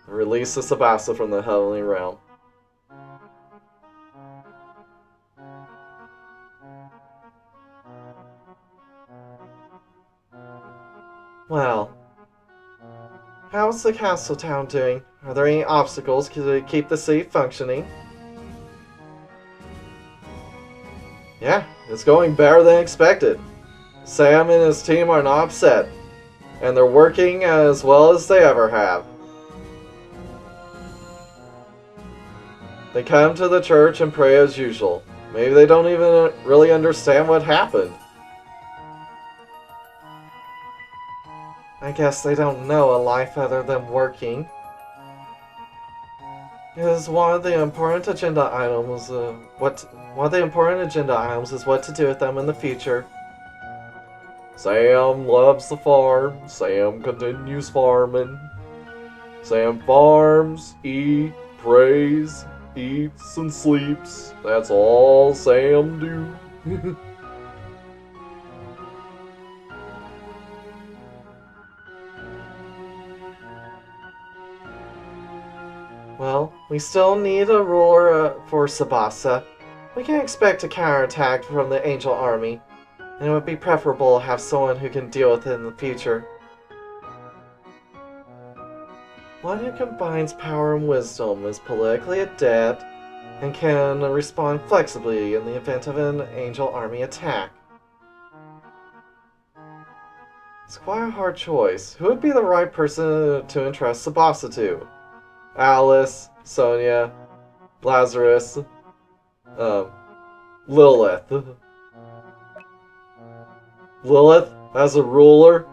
Release the Sabasa from the heavenly realm. Well, how's the castle town doing? Are there any obstacles to keep the city functioning? Yeah, it's going better than expected. Sam and his team are not upset, and they're working as well as they ever have. They come to the church and pray as usual. Maybe they don't even really understand what happened. I guess they don't know a life other than working. It is one of the important agenda items. One of the important agenda items is what to do with them in the future. Sam loves the farm. Sam continues farming. Sam farms, eats, prays, eats, and sleeps. That's all Sam do. Well, we still need a ruler for Sabasa. We can expect a counterattack from the Angel Army, and it would be preferable to have someone who can deal with it in the future. One who combines power and wisdom, is politically adept, and can respond flexibly in the event of an Angel Army attack. It's quite a hard choice. Who would be the right person to entrust Sabasa to? Alice, Sonia, Lazarus, Lilith. Lilith as a ruler?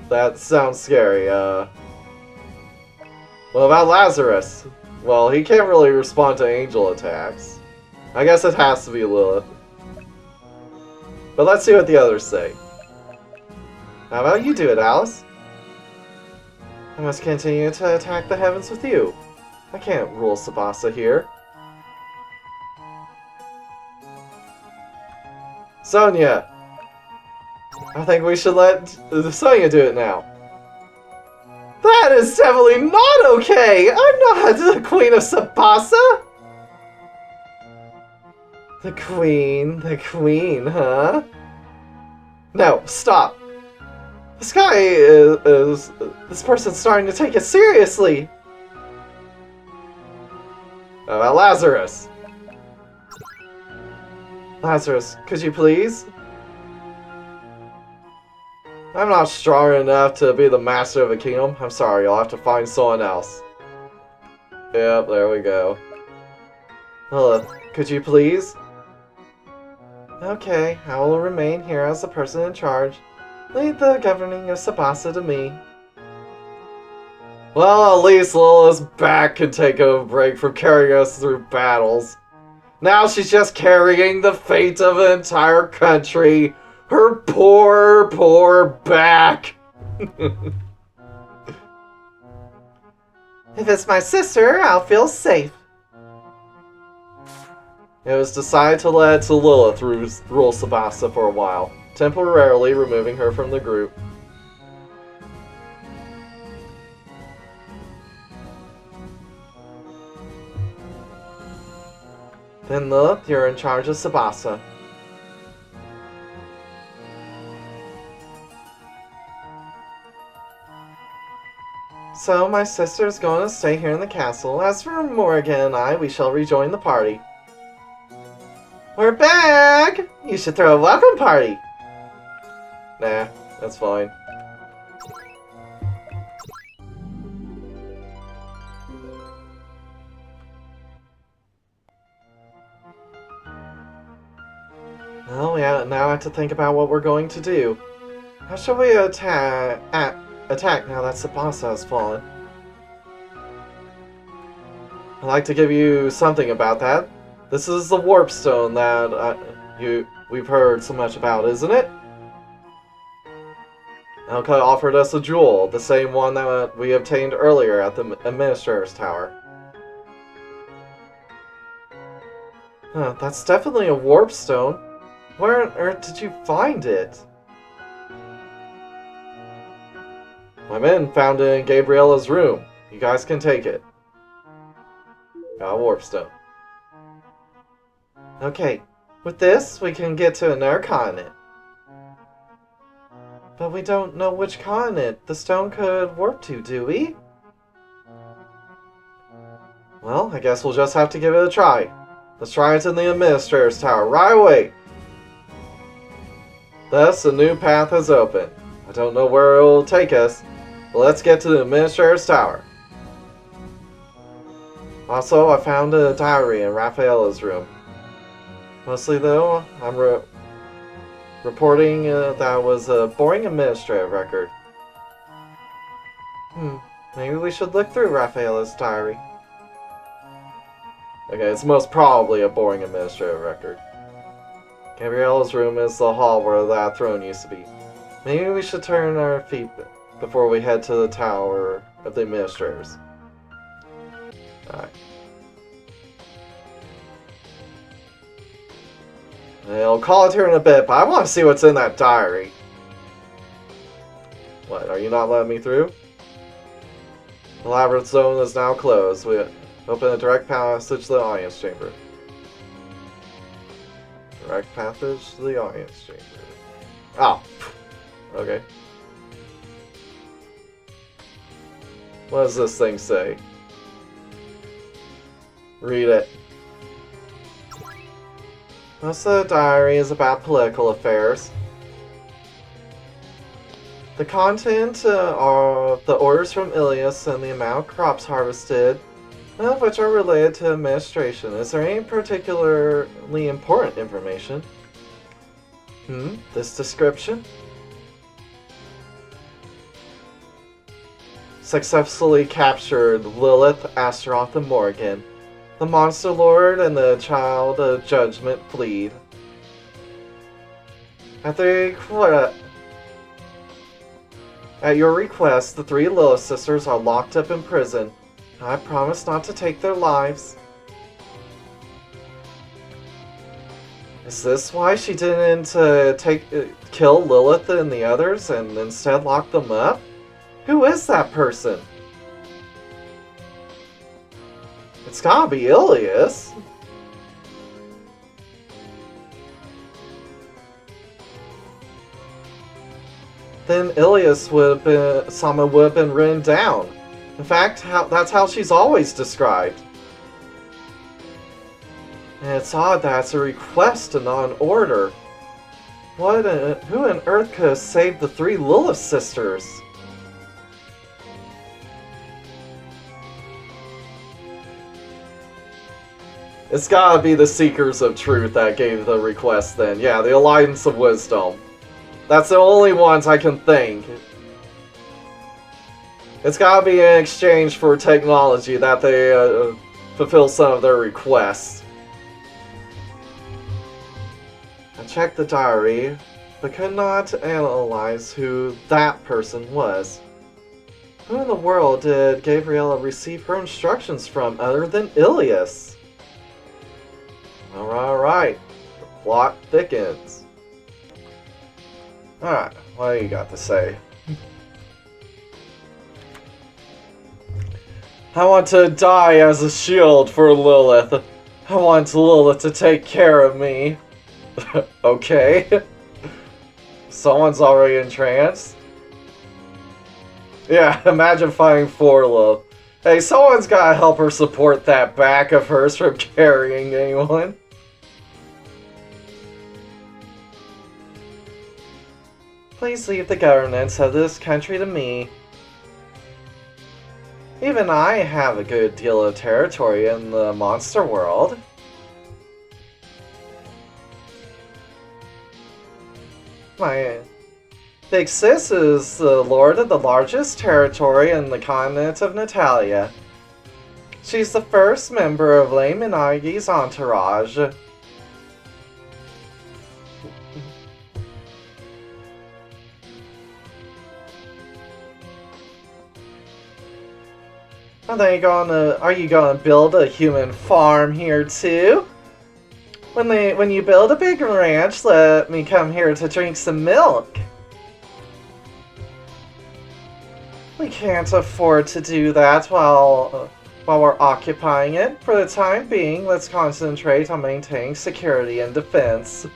That sounds scary. What about Lazarus? Well, he can't really respond to angel attacks. I guess it has to be Lilith. But let's see what the others say. How about you do it, Alice? I must continue to attack the heavens with you. I can't rule Sabasa here. Sonia! I think we should let Sonia do it now. That is definitely not okay! I'm not the Queen of Sabasa! The Queen, huh? No, stop. This guy this person's starting to take it seriously. How about Lazarus? Lazarus, could you please? I'm not strong enough to be the master of a kingdom. I'm sorry, you'll have to find someone else. Yep, there we go. Lilith, could you please? Okay, I will remain here as the person in charge. Lead the governing of Sabasa to me. Well, at least Lilith's back can take a break from carrying us through battles. Now she's just carrying the fate of an entire country. Her poor, poor back. If it's my sister, I'll feel safe. It was decided to let Lilith rule Sabasa for a while, temporarily removing her from the group. Then Lilith, you're in charge of Sabasa. So, my sister's going to stay here in the castle. As for Morgan and I, we shall rejoin the party. We're back! You should throw a welcome party! Nah, that's fine. Well, we now have to think about what we're going to do. How shall we attack now that Sabasa has fallen? I'd like to give you something about that. This is the warp stone that we've heard so much about, isn't it? Elka offered us a jewel, the same one that we obtained earlier at the Administrator's Tower. Huh, that's definitely a warp stone. Where on earth did you find it? My men found it in Gabriella's room. You guys can take it. Got a warpstone. Okay, with this, we can get to another continent. But we don't know which continent the stone could warp to, do we? Well, I guess we'll just have to give it a try. Let's try it in the Administrator's Tower right away. Thus, a new path has opened. I don't know where it will take us, but let's get to the Administrator's Tower. Also, I found a diary in Rafaela's room. Mostly, though, I'm reporting that was a boring administrative record. Maybe we should look through Rafaela's diary. Okay, it's most probably a boring administrative record. Gabriella's room is the hall where that throne used to be. Maybe we should turn our feet before we head to the Tower of the Administrators. Alright. I'll call it here in a bit, but I want to see what's in that diary. What, are you not letting me through? The labyrinth zone is now closed. We open a direct passage to the audience chamber. Direct passage to the audience chamber. Oh. Okay. What does this thing say? Read it. Most of the diary is about political affairs. The content are the orders from Ilias and the amount of crops harvested, none of which are related to administration. Is there any particularly important information? This description? Successfully captured Lilith, Astaroth, and Morgan. The Monster Lord and the Child of Judgment fled. At your request, the 3 Lilith sisters are locked up in prison. I promise not to take their lives. Is this why she didn't kill Lilith and the others and instead lock them up? Who is that person? It's gotta be Ilias. Then Ilias Sama would have been written down. In fact, that's how she's always described. And it's odd that it's a request and not an order. Who on earth could have saved the 3 Lilith sisters? It's gotta be the Seekers of Truth that gave the request then. Yeah, the Alliance of Wisdom. That's the only ones I can think. It's gotta be in exchange for technology that they fulfill some of their requests. I checked the diary, but could not analyze who that person was. Who in the world did Gabriella receive her instructions from other than Ilias? Alright. The plot thickens. Alright, what do you got to say? I want to die as a shield for Lilith. I want Lilith to take care of me. Okay. Someone's already entranced. Yeah, imagine fighting for Lilith. Hey, someone's gotta help her support that back of hers from carrying anyone. Please leave the governance of this country to me. Even I have a good deal of territory in the monster world. My big sis is the lord of the largest territory in the continent of Natalia. She's the first member of Lei Minagi's entourage. Are you gonna build a human farm here too? When you build a big ranch, let me come here to drink some milk. We can't afford to do that while we're occupying it. For the time being, let's concentrate on maintaining security and defense.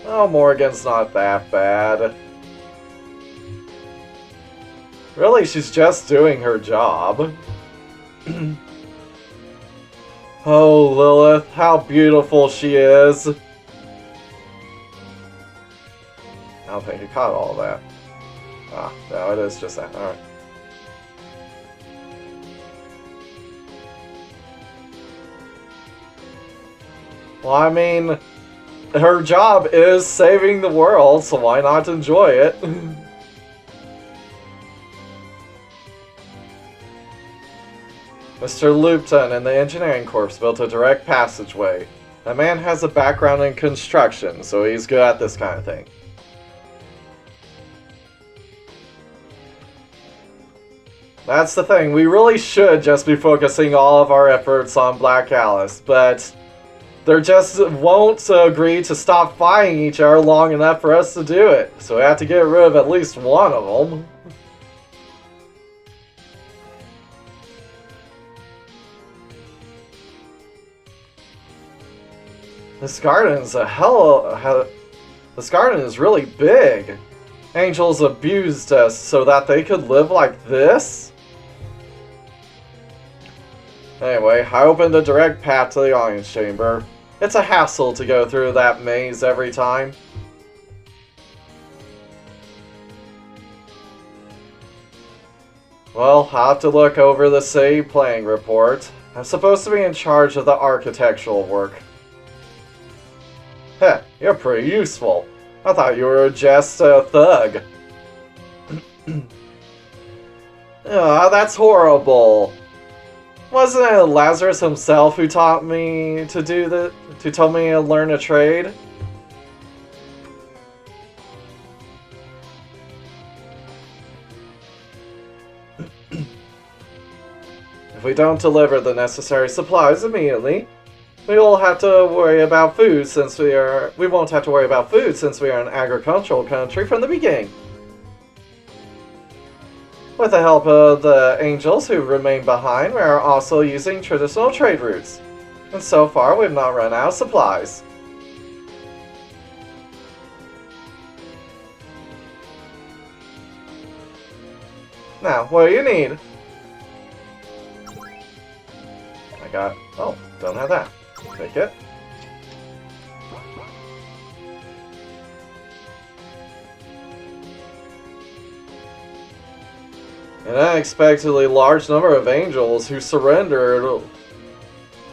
Oh, Morgan's not that bad. Really, she's just doing her job. Oh, Lilith, how beautiful she is. I don't think you caught all that. Ah, no, it is just that. Alright. Well, I mean, her job is saving the world, so why not enjoy it? Mr. Lupton and the engineering corps built a direct passageway. That man has a background in construction, so he's good at this kind of thing. That's the thing, we really should just be focusing all of our efforts on Black Alice, but they just won't agree to stop fighting each other long enough for us to do it, so we have to get rid of at least one of them. This garden's this garden is really big. Angels abused us so that they could live like this? Anyway, I opened a direct path to the audience chamber. It's a hassle to go through that maze every time. Well, I'll have to look over the city planning report. I'm supposed to be in charge of the architectural work. Heh, you're pretty useful. I thought you were just a thug. Oh, that's horrible. Wasn't it Lazarus himself who taught me to do that? Who told me to learn a trade? If we don't deliver the necessary supplies immediately, we won't have to worry about food since we won't have to worry about food since we are an agricultural country from the beginning. With the help of the angels who remain behind, we are also using traditional trade routes. And so far, we've not run out of supplies. Now, what do you need? I got... oh, don't have that. Take it. An unexpectedly large number of angels who surrendered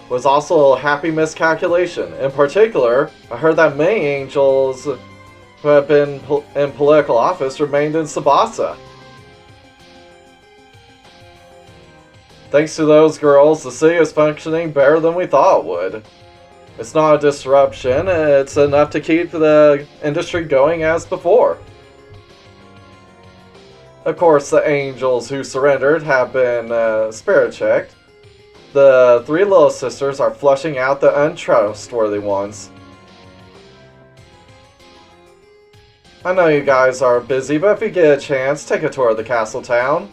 was also a happy miscalculation. In particular, I heard that many angels who have been in political office remained in Sabasa. Thanks to those girls, the city is functioning better than we thought it would. It's not a disruption, it's enough to keep the industry going as before. Of course, the angels who surrendered have been spirit checked. The three little sisters are flushing out the untrustworthy ones. I know you guys are busy, but if you get a chance, take a tour of the castle town.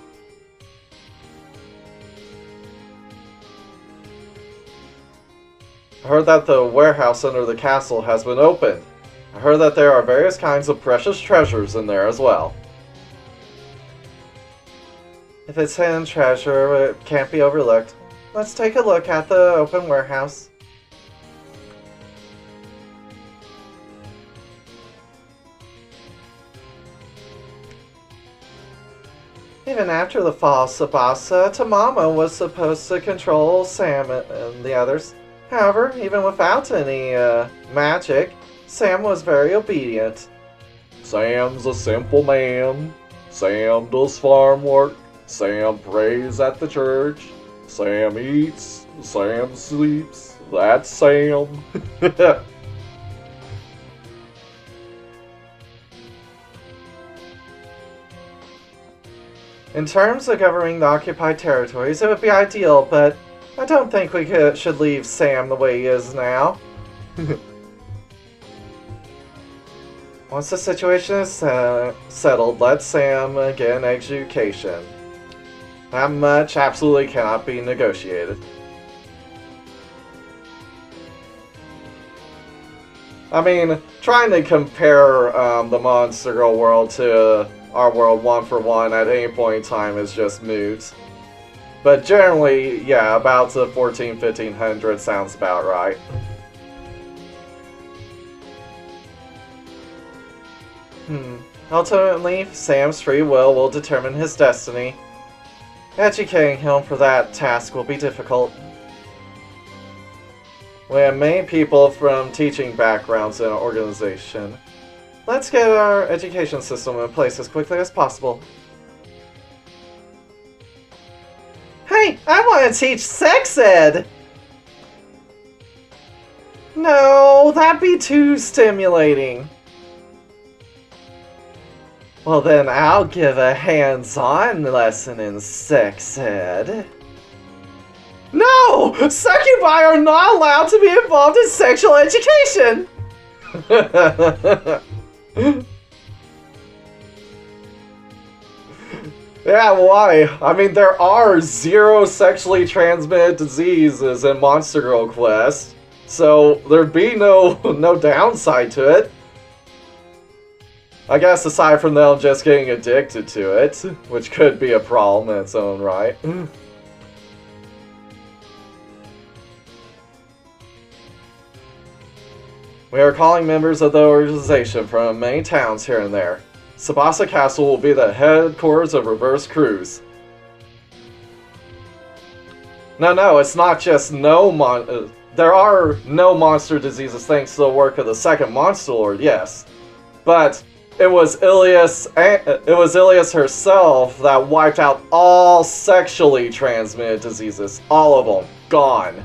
I heard that the warehouse under the castle has been opened. I heard that there are various kinds of precious treasures in there as well. If it's hidden treasure, it can't be overlooked. Let's take a look at the open warehouse. Even after the fall of Sabasa, Tamama was supposed to control Sam and the others. However, even without any magic, Sam was very obedient. Sam's a simple man. Sam does farm work. Sam prays at the church. Sam eats. Sam sleeps. That's Sam. In terms of governing the occupied territories, it would be ideal, but I don't think we should leave Sam the way he is now. Once the situation is settled, let Sam get an education. That much absolutely cannot be negotiated. I mean, trying to compare the Monster Girl world to our world one for one at any point in time is just moot. But generally, yeah, about the 1500 sounds about right. Ultimately, Sam's free will determine his destiny. Educating him for that task will be difficult. We have many people from teaching backgrounds in our organization. Let's get our education system in place as quickly as possible. Hey, I want to teach sex ed! No, that'd be too stimulating. Well then, I'll give a hands-on lesson in sex ed. No! Succubi are not allowed to be involved in sexual education! Yeah, why? I mean, there are 0 sexually transmitted diseases in Monster Girl Quest, so there'd be no downside to it. I guess aside from them just getting addicted to it, which could be a problem in its own right. We are calling members of the organization from many towns here and there. Sabasa Castle will be the headquarters of Reverse Cruise. No, it's not just there are no monster diseases thanks to the work of the second Monster Lord, yes. But it was Ilias herself that wiped out all sexually transmitted diseases. All of them. Gone.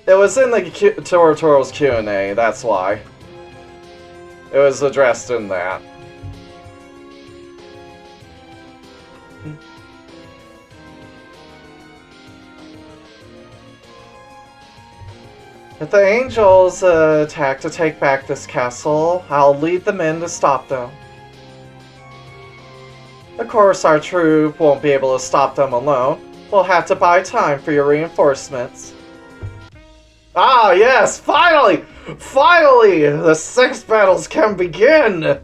It was in the Tutorials Q&A, that's why. It was addressed in that. If the angels attack to take back this castle, I'll lead the men to stop them. Of course, our troop won't be able to stop them alone. We'll have to buy time for your reinforcements. Ah, yes! Finally! Finally! The sex battles can begin!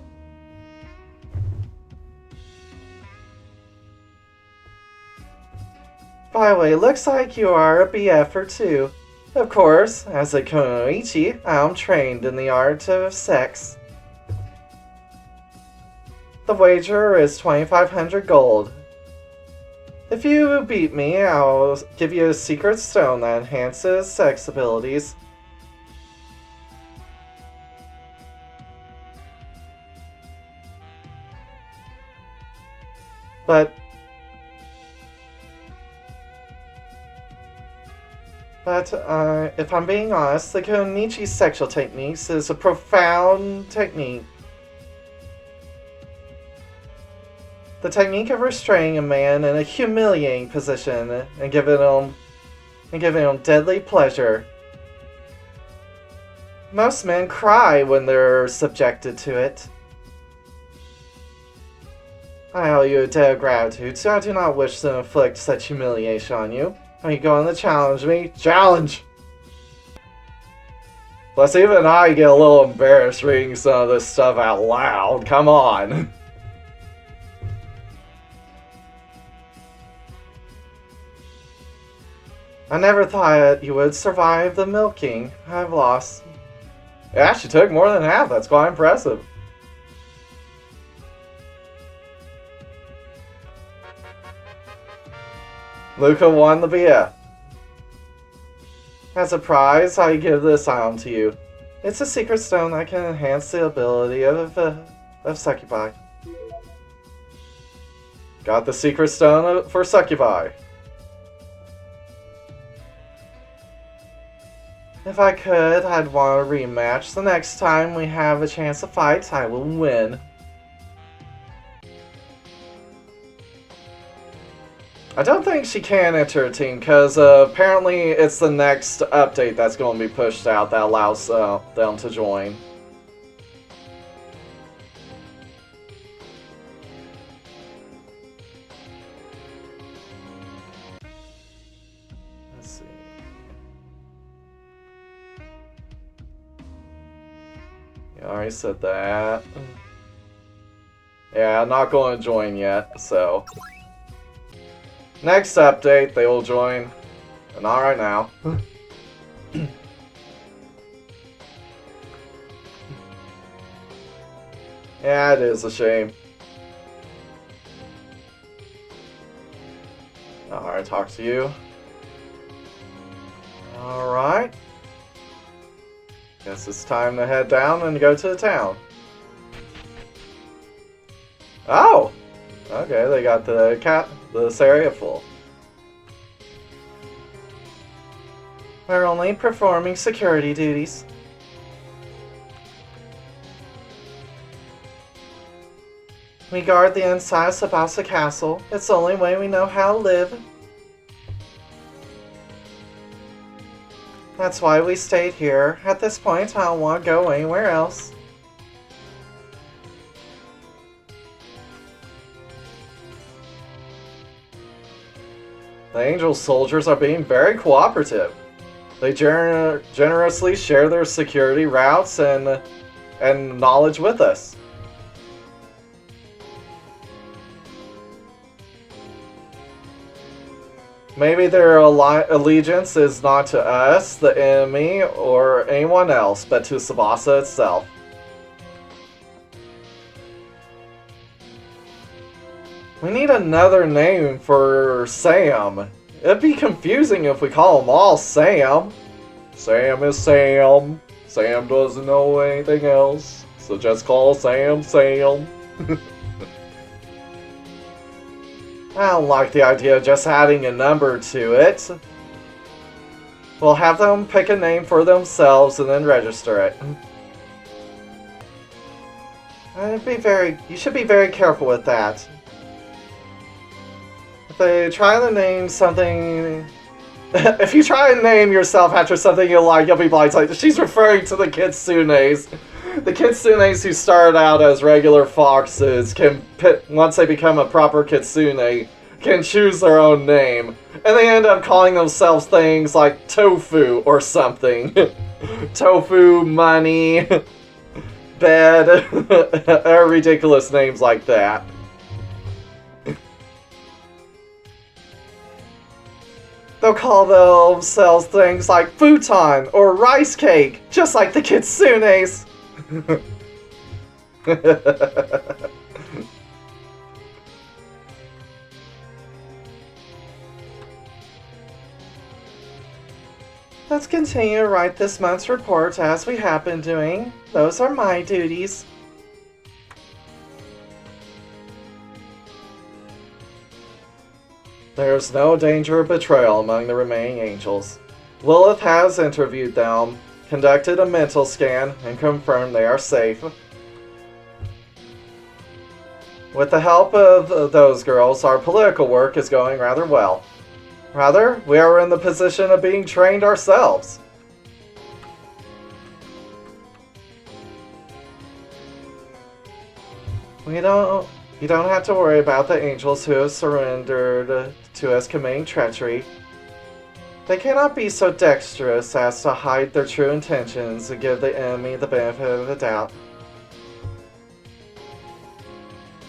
By the way, looks like you are a BF or two. Of course, as a kunoichi, I'm trained in the art of sex. The wager is 2,500 gold. If you beat me, I'll give you a secret stone that enhances sex abilities. But if I'm being honest, the Konichi sexual techniques is a profound technique. The technique of restraining a man in a humiliating position and giving him deadly pleasure. Most men cry when they're subjected to it. I owe you a debt of gratitude, so I do not wish to inflict such humiliation on you. Are you going to challenge me? Challenge! Plus, even I get a little embarrassed reading some of this stuff out loud. Come on! I never thought you would survive the milking. I've lost. Yeah, she took more than half. That's quite impressive. Luca won the BF. As a prize, I give this item to you. It's a secret stone that can enhance the ability of Succubi. Got the secret stone for Succubi. If I could, I'd want a rematch. The next time we have a chance to fight, I will win. I don't think she can enter a team, because apparently it's the next update that's going to be pushed out that allows them to join. Let's see. Yeah, I already said that. Yeah, I'm not going to join yet, so... Next update, they will join. But not right now. Yeah, it is a shame. Alright, talk to you. Alright. Guess it's time to head down and go to the town. Oh! Okay, they got this area full. We're only performing security duties. We guard the inside of Sabasa Castle. It's the only way we know how to live. That's why we stayed here. At this point, I don't want to go anywhere else. The Angel soldiers are being very cooperative. They generously share their security routes and knowledge with us. Maybe their allegiance is not to us, the enemy, or anyone else, but to Sabasa itself. We need another name for Sam. It'd be confusing if we call them all Sam. Sam is Sam. Sam doesn't know anything else, so just call Sam Sam. I don't like the idea of just adding a number to it. We'll have them pick a name for themselves and then register it. You should be very careful with that. If they try to name something... if you try and name yourself after something you like, you'll be blindsided. She's referring to the Kitsunes. The Kitsunes who started out as regular foxes can, once they become a proper Kitsune, can choose their own name. And they end up calling themselves things like Tofu or something. Tofu, money, bed, or ridiculous names like that. They'll call themselves things like futon or rice cake, just like the Kitsunes. Let's continue to write this month's report as we have been doing. Those are my duties. There's no danger of betrayal among the remaining angels. Lilith has interviewed them, conducted a mental scan, and confirmed they are safe. With the help of those girls, our political work is going rather well. Rather, we are in the position of being trained ourselves. You don't have to worry about the angels who have surrendered to us committing treachery. They cannot be so dexterous as to hide their true intentions and give the enemy the benefit of the doubt.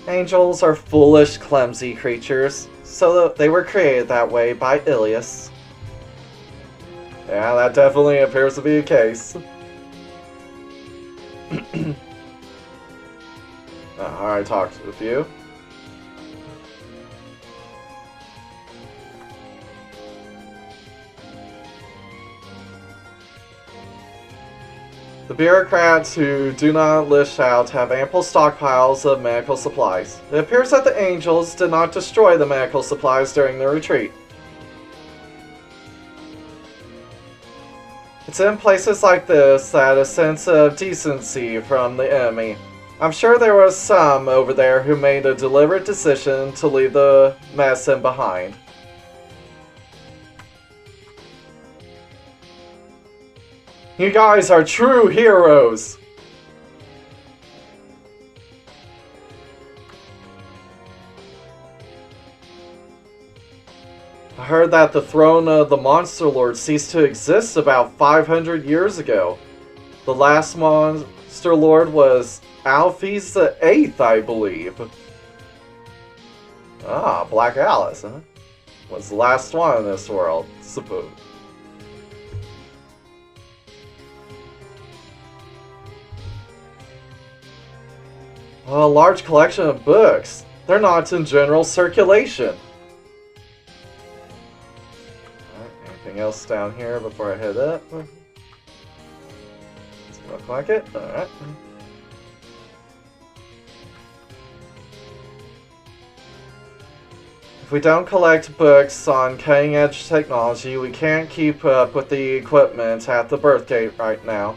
Angels are foolish, clumsy creatures, so they were created that way by Ilias. Yeah, that definitely appears to be the case. I already talked with you. The bureaucrats who do not list out have ample stockpiles of medical supplies. It appears that the angels did not destroy the medical supplies during the retreat. It's in places like this that a sense of decency from the enemy. I'm sure there was some over there who made a deliberate decision to leave the medicine behind. You guys are true heroes! I heard that the throne of the Monster Lord ceased to exist about 500 years ago. The last Monster Lord was Alphys the Eighth, I believe. Ah, Black Alice, huh? Was the last one in this world, suppose. A large collection of books. They're not in general circulation. Anything else down here before I head up? Doesn't look like it. Alright. If we don't collect books on cutting-edge technology, we can't keep up with the equipment at the birth gate right now.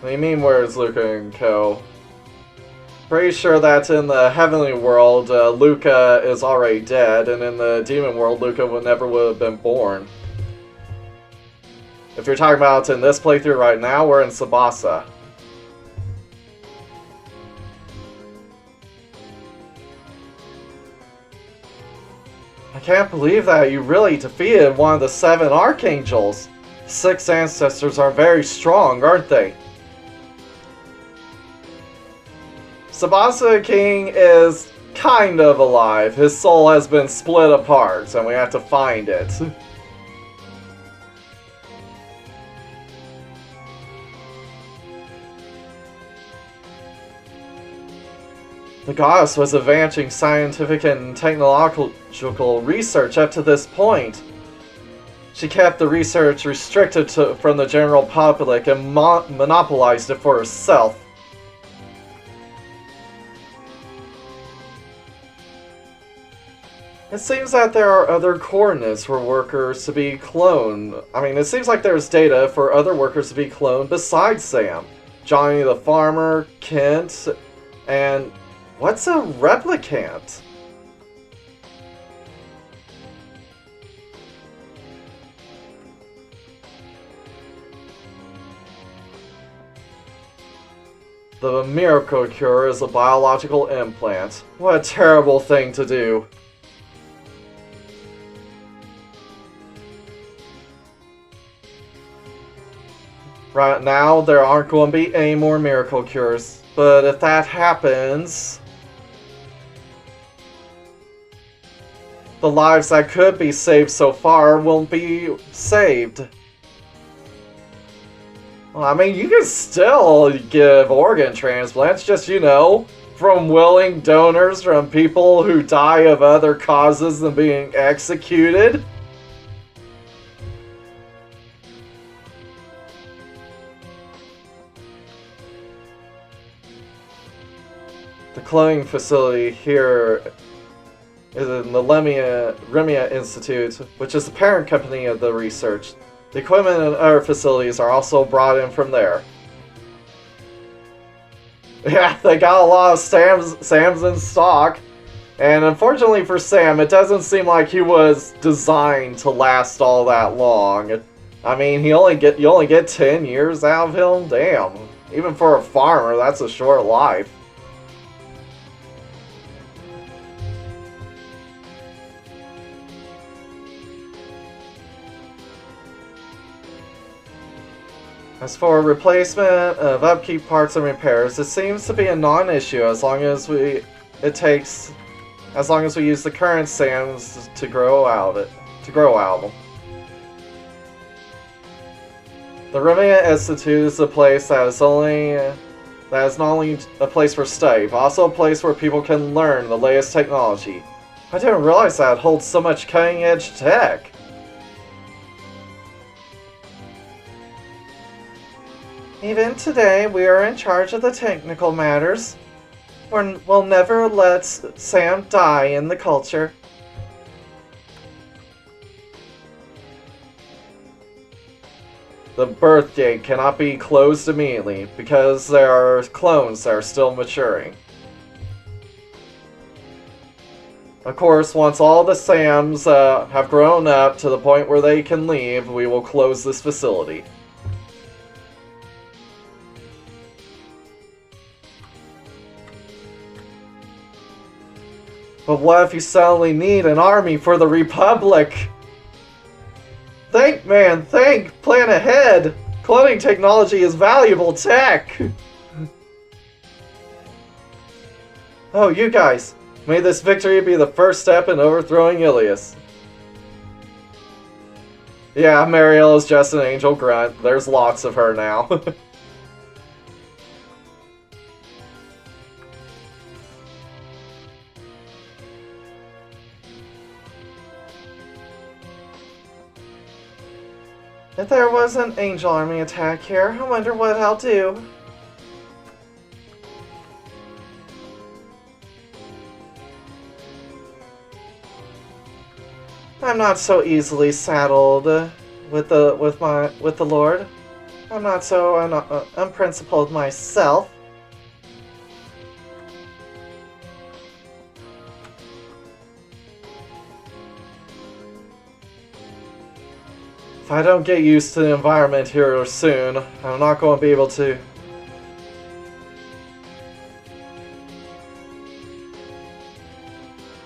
What do you mean, where's Luca and Co? Pretty sure that in the heavenly world, Luca is already dead, and in the demon world, Luca would have been born. If you're talking about in this playthrough right now, we're in Sabasa. I can't believe that you really defeated one of the 7 Archangels. 6 Ancestors are very strong, aren't they? Sabasa King is kind of alive. His soul has been split apart, and we have to find it. The goddess was advancing scientific and technological research up to this point. She kept the research restricted from the general public and monopolized it for herself. It seems that there are other coordinates for workers to be cloned. I mean, it seems like there's data for other workers to be cloned besides Sam. Johnny the Farmer, Kent, and... what's a replicant? The miracle cure is a biological implant. What a terrible thing to do. Right now, there aren't going to be any more miracle cures. But if that happens... the lives that could be saved so far won't be saved. Well, I mean, you can still give organ transplants, just, you know, from willing donors, from people who die of other causes than being executed. The cloning facility here is in the Remia Institute, which is the parent company of the research. The equipment and other facilities are also brought in from there. Yeah, they got a lot of Sams in stock. And unfortunately for Sam, it doesn't seem like he was designed to last all that long. I mean, you only get 10 years out of him? Damn. Even for a farmer, that's a short life. As for replacement of upkeep parts and repairs, it seems to be a non-issue as long as we use the current Sams to grow out them. The Remia Institute is a place that is not only a place for study, but also a place where people can learn the latest technology. I didn't realize that it holds so much cutting-edge tech. Even today, we are in charge of the technical matters. We'll never let Sam die in the culture. the birth gate cannot be closed immediately because there are clones that are still maturing. Of course, once all the Sams have grown up to the point where they can leave, we will close this facility. But what if you suddenly need an army for the Republic? Think, man, think! Plan ahead! Cloning technology is valuable tech! Oh, you guys! May this victory be the first step in overthrowing Ilias. Yeah, Mariella's just an angel grunt. There's lots of her now. If there was an angel army attack here, I wonder what I'll do. I'm not so easily saddled with the Lord. I'm not so unprincipled myself. If I don't get used to the environment here soon, I'm not going to be able to.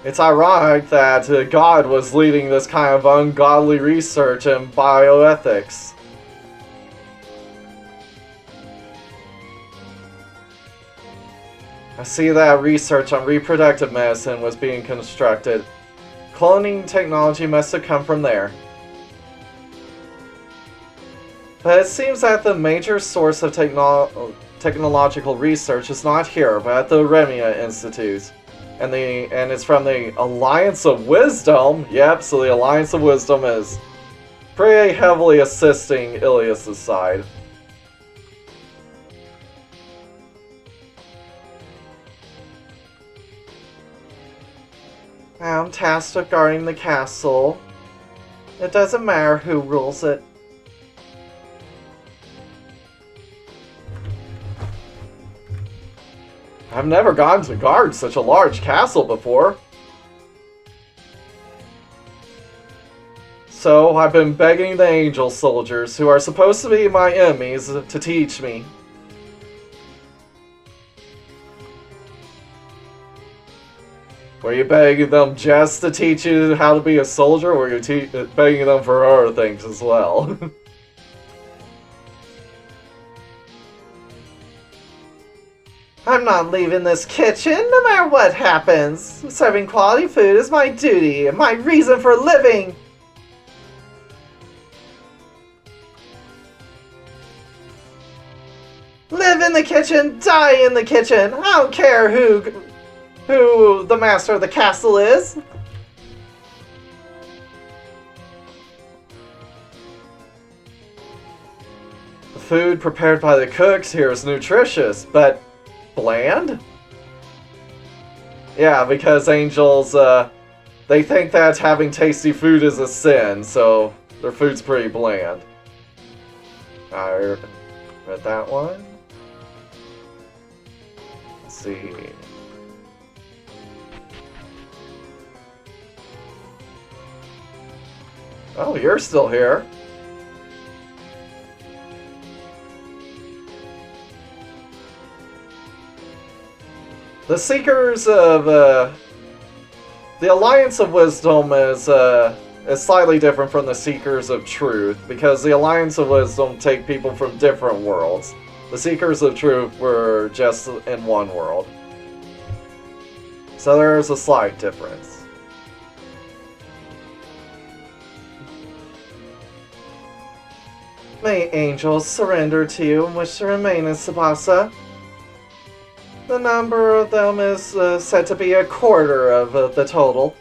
It's ironic that God was leading this kind of ungodly research in bioethics. I see that research on reproductive medicine was being constructed. Cloning technology must have come from there. But it seems that the major source of technological research is not here, but at the Remia Institute. And it's from the Alliance of Wisdom. Yep, so the Alliance of Wisdom is pretty heavily assisting Ilias' side. I'm tasked with guarding the castle. It doesn't matter who rules it. I've never gone to guard such a large castle before. So I've been begging the angel soldiers, who are supposed to be my enemies, to teach me. Were you begging them just to teach you how to be a soldier, or were you begging them for other things as well? I'm not leaving this kitchen, no matter what happens. Serving quality food is my duty, and my reason for living. Live in the kitchen, die in the kitchen. I don't care who the master of the castle is. The food prepared by the cooks here is nutritious, but bland? Yeah, because angels, they think that having tasty food is a sin, so their food's pretty bland. I read that one. Let's see. Oh, you're still here. The Seekers of, the Alliance of Wisdom is slightly different from the Seekers of Truth, because the Alliance of Wisdom take people from different worlds. The Seekers of Truth were just in one world. So there's a slight difference. May angels surrender to you and wish to remain in Sabasa. The number of them is said to be a quarter of the total.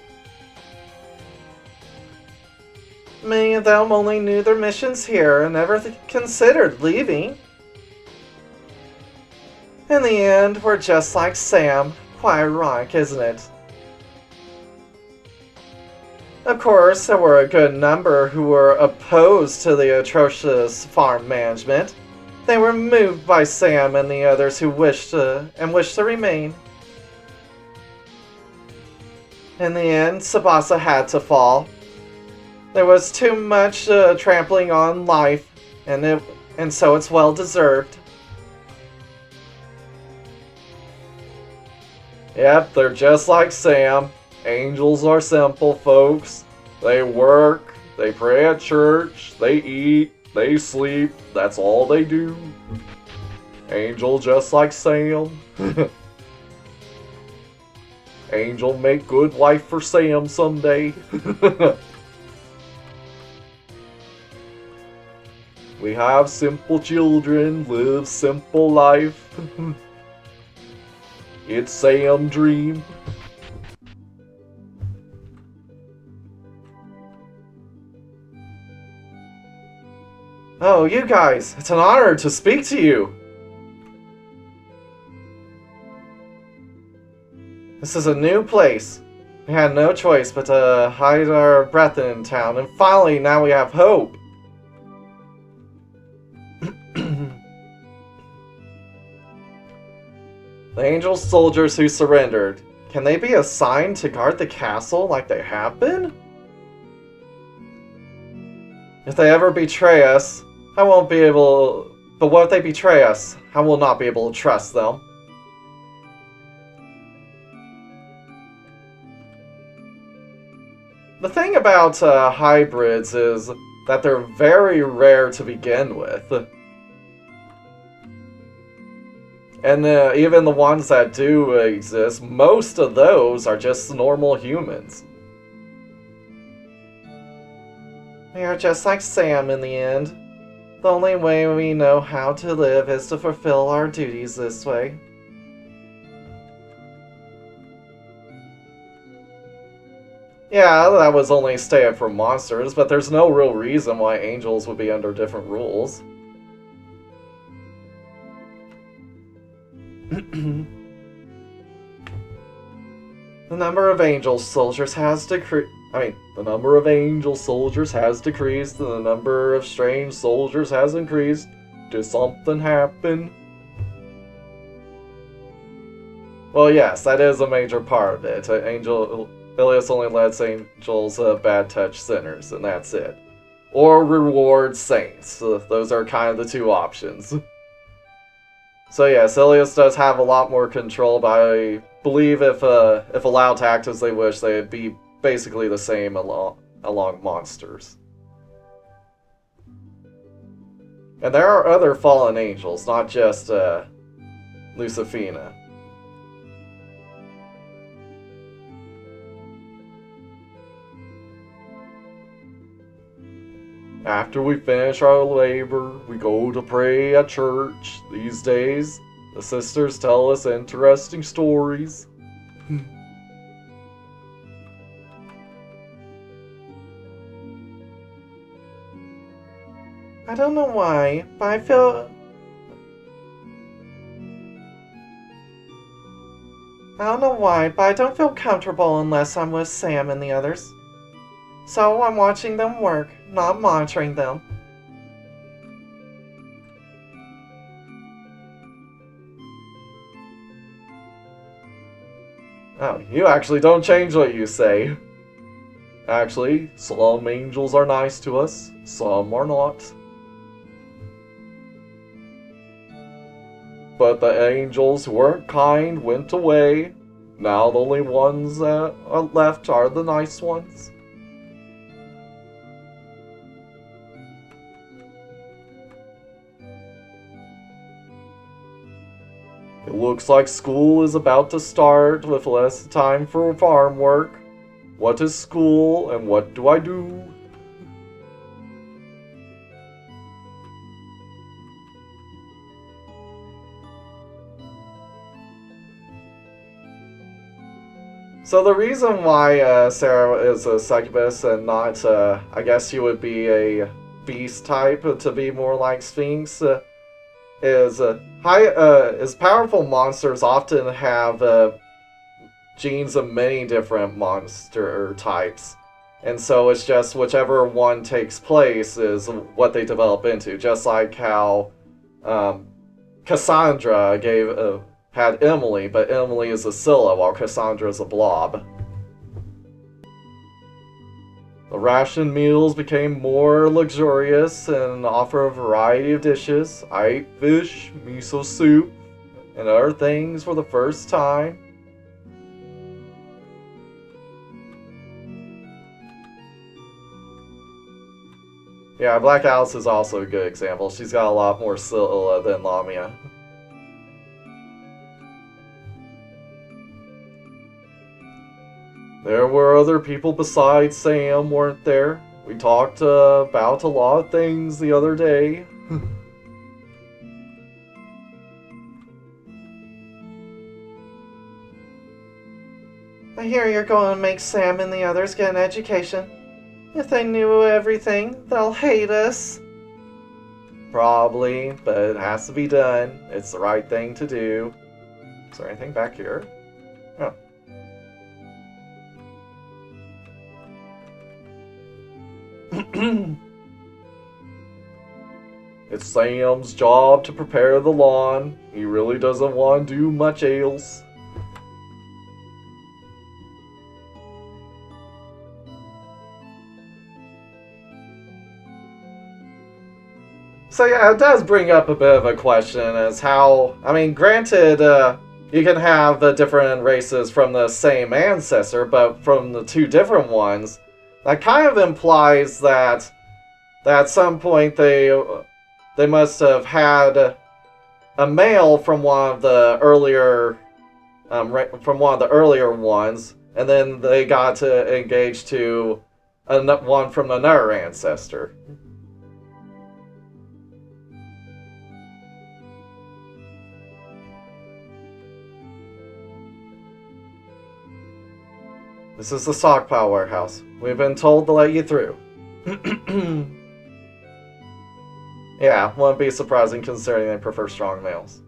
Many of them only knew their missions here and never considered leaving. In the end, we're just like Sam. Quite ironic, isn't it? Of course, there were a good number who were opposed to the atrocious farm management. They were moved by Sam and the others who wished to remain. In the end, Sabasa had to fall. There was too much trampling on life, and so it's well deserved. Yep, they're just like Sam. Angels are simple, folks. They work, they pray at church, they eat, they sleep. That's all they do. Angel just like Sam. Angel make good wife for Sam someday. We have simple children, live simple life. It's Sam dream. Oh, you guys, it's an honor to speak to you. This is a new place. We had no choice but to hide our breath in town, and finally now we have hope. The angel soldiers who surrendered, can they be assigned to guard the castle like they have been? If they ever betray us, I won't be able... But what if they betray us? I will not be able to trust them. The thing about hybrids is that they're very rare to begin with. And even the ones that do exist, most of those are just normal humans. We are just like Sam in the end. The only way we know how to live is to fulfill our duties this way. Yeah, that was only stay for monsters, but there's no real reason why angels would be under different rules. The number of angel soldiers has decreased. The number of angel soldiers has decreased, and the number of strange soldiers has increased. Did something happen? Well, yes, that is a major part of it. Ilias only lets angels bad touch sinners, and that's it. Or reward saints. Those are kind of the two options. So yes, Ilias does have a lot more control, but I believe if allowed to act as they wish, they'd be basically the same along monsters. And there are other fallen angels, not just Lucifina. After we finish our labor, we go to pray at church. These days, the sisters tell us interesting stories. I don't know why, but I don't feel comfortable unless I'm with Sam and the others. So I'm watching them work, not monitoring them. Oh, you actually don't change what you say. Actually, some angels are nice to us, some are not. But the angels who weren't kind went away. Now the only ones that are left are the nice ones. It looks like school is about to start with less time for farm work. What is school and what do I do? So the reason why Sarah is a succubus and not, I guess she would be a beast type to be more like Sphinx, is powerful monsters often have genes of many different monster types. And so it's just whichever one takes place is what they develop into. Just like how Cassandra had Emily, but Emily is a Scylla while Cassandra is a blob. The ration meals became more luxurious and offer a variety of dishes. I ate fish, miso soup, and other things for the first time. Yeah, Black Alice is also a good example. She's got a lot more Scylla than Lamia. There were other people besides Sam, weren't there? We talked about a lot of things the other day. I hear you're going to make Sam and the others get an education. If they knew everything, they'll hate us. Probably, but it has to be done. It's the right thing to do. Is there anything back here? Oh. It's Sam's job to prepare the lawn. He really doesn't want to do much else. So yeah, it does bring up a bit of a question as how, I mean, granted, you can have the different races from the same ancestor, but from the two different ones, that kind of implies that at some point they must have had a male from one of the earlier ones, and then they got to engage to one from another ancestor. This is the stockpile warehouse. We've been told to let you through. Yeah, wouldn't be surprising considering they prefer strong males.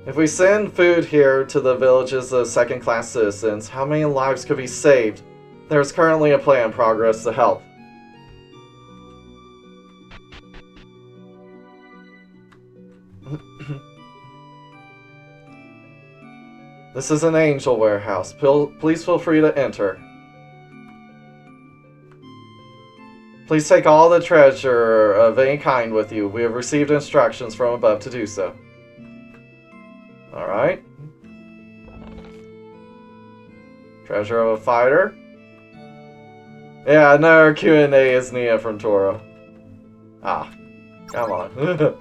If we send food here to the villages of second-class citizens, how many lives could be saved? There's currently a plan in progress to help. This is an angel warehouse. Please feel free to enter. Please take all the treasure of any kind with you. We have received instructions from above to do so. Alright. Treasure of a fighter. Yeah, another Q&A is Nia from Toro. Ah, come on.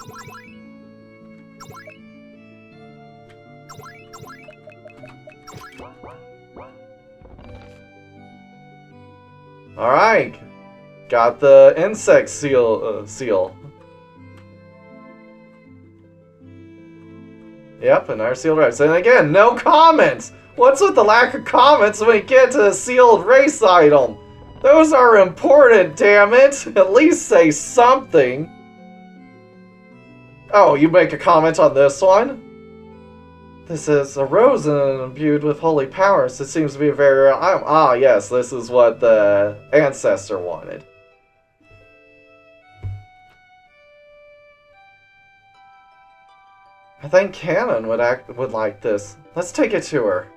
Alright, got the insect seal. Yep, another sealed race. And again, no comments! What's with the lack of comments when we get to the sealed race item? Those are important, damn it! At least say something. Oh, you make a comment on this one? This is a rose and imbued with holy powers. It seems to be a very rare item. Ah, yes, this is what the Ancestor wanted. I think Cannon would like this. Let's take it to her.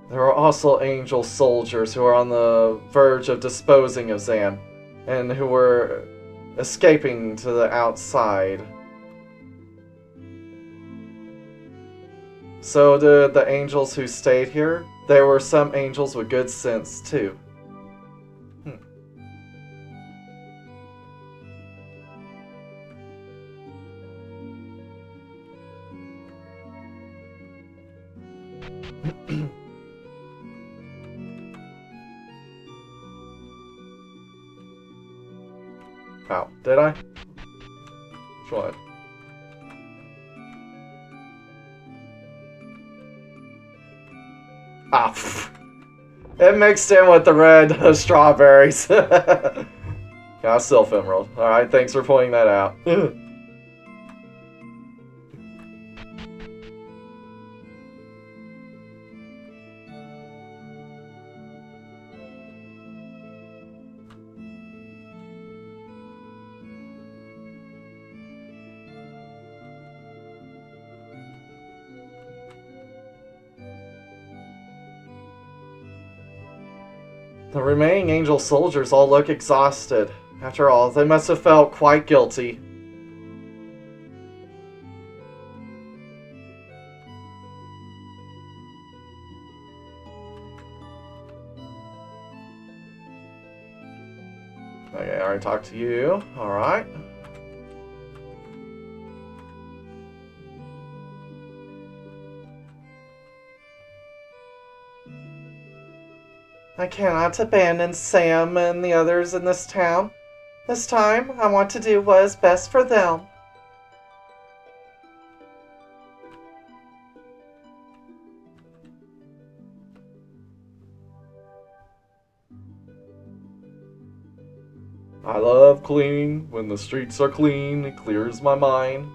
There are also angel soldiers who are on the verge of disposing of Zam, and who were escaping to the outside. So did the angels who stayed here? There were some angels with good sense, too. Oh, did I? Which one? Ah, pfft. It mixed in with the red strawberries. Yeah, Sylph Emerald. Alright, thanks for pointing that out. The remaining angel soldiers all look exhausted. After all, they must have felt quite guilty. Okay, I already talked to you. Alright. I cannot abandon Sam and the others in this town. This time, I want to do what is best for them. I love cleaning. When the streets are clean, it clears my mind.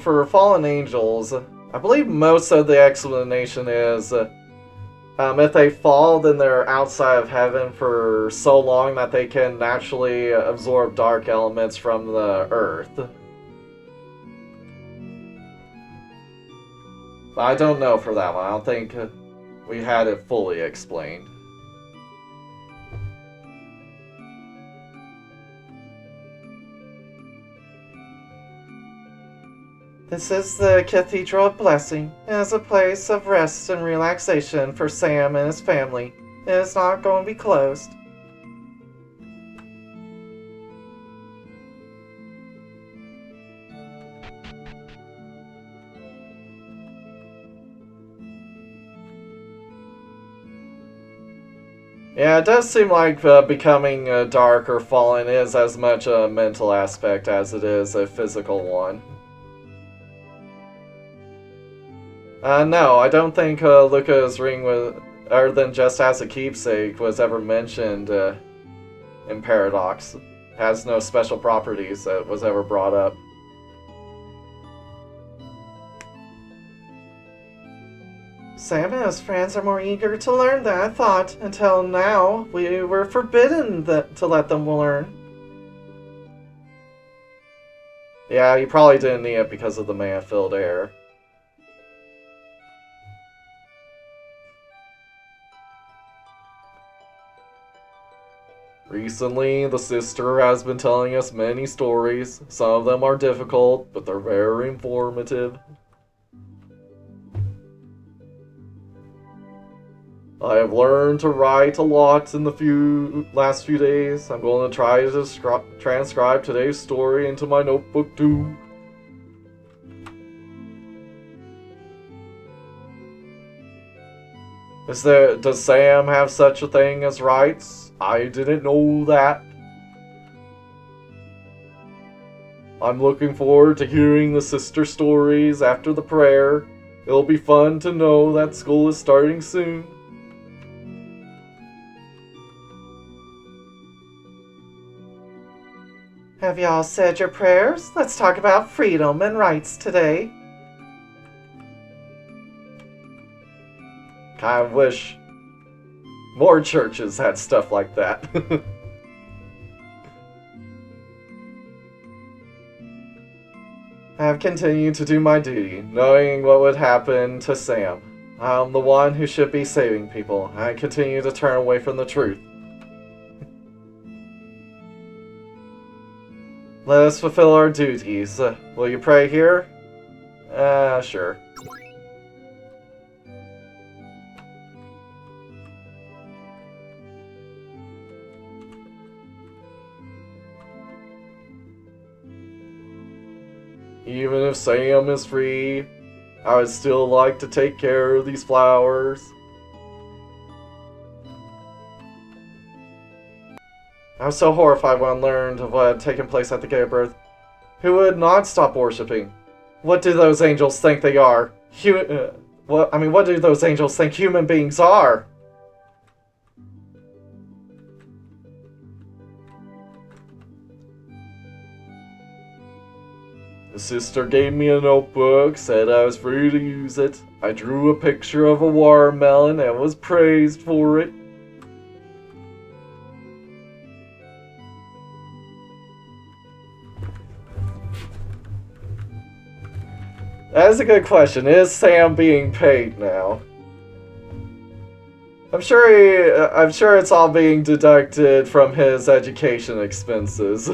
For fallen angels, I believe most of the explanation is if they fall, then they're outside of heaven for so long that they can naturally absorb dark elements from the earth. But I don't know for that one. I don't think we had it fully explained. This is the Cathedral of Blessing. It is a place of rest and relaxation for Sam and his family. It is not going to be closed. Yeah, it does seem like becoming dark or fallen is as much a mental aspect as it is a physical one. No, I don't think Luca's ring was, other than just as a keepsake, was ever mentioned in Paradox. It has no special properties that was ever brought up. Sam and his friends are more eager to learn than I thought. Until now, we were forbidden to let them learn. Yeah, you probably didn't need it because of the mana-filled air. Recently, the sister has been telling us many stories. Some of them are difficult, but they're very informative. I have learned to write a lot in the last few days. I'm going to try to transcribe today's story into my notebook too. Does Sam have such a thing as rights? I didn't know that. I'm looking forward to hearing the sister stories after the prayer. It'll be fun to know that school is starting soon. Have y'all said your prayers? Let's talk about freedom and rights today. I wish more churches had stuff like that. I have continued to do my duty, knowing what would happen to Sam. I'm the one who should be saving people. I continue to turn away from the truth. Let us fulfill our duties. Will you pray here? Sure. Even if Sam is free, I would still like to take care of these flowers. I was so horrified when I learned of what had taken place at the Gate of Birth. Who would not stop worshipping? What do those angels think they are? What do those angels think human beings are? The sister gave me a notebook, said I was free to use it. I drew a picture of a watermelon and was praised for it. That is a good question. Is Sam being paid now? I'm sure it's all being deducted from his education expenses.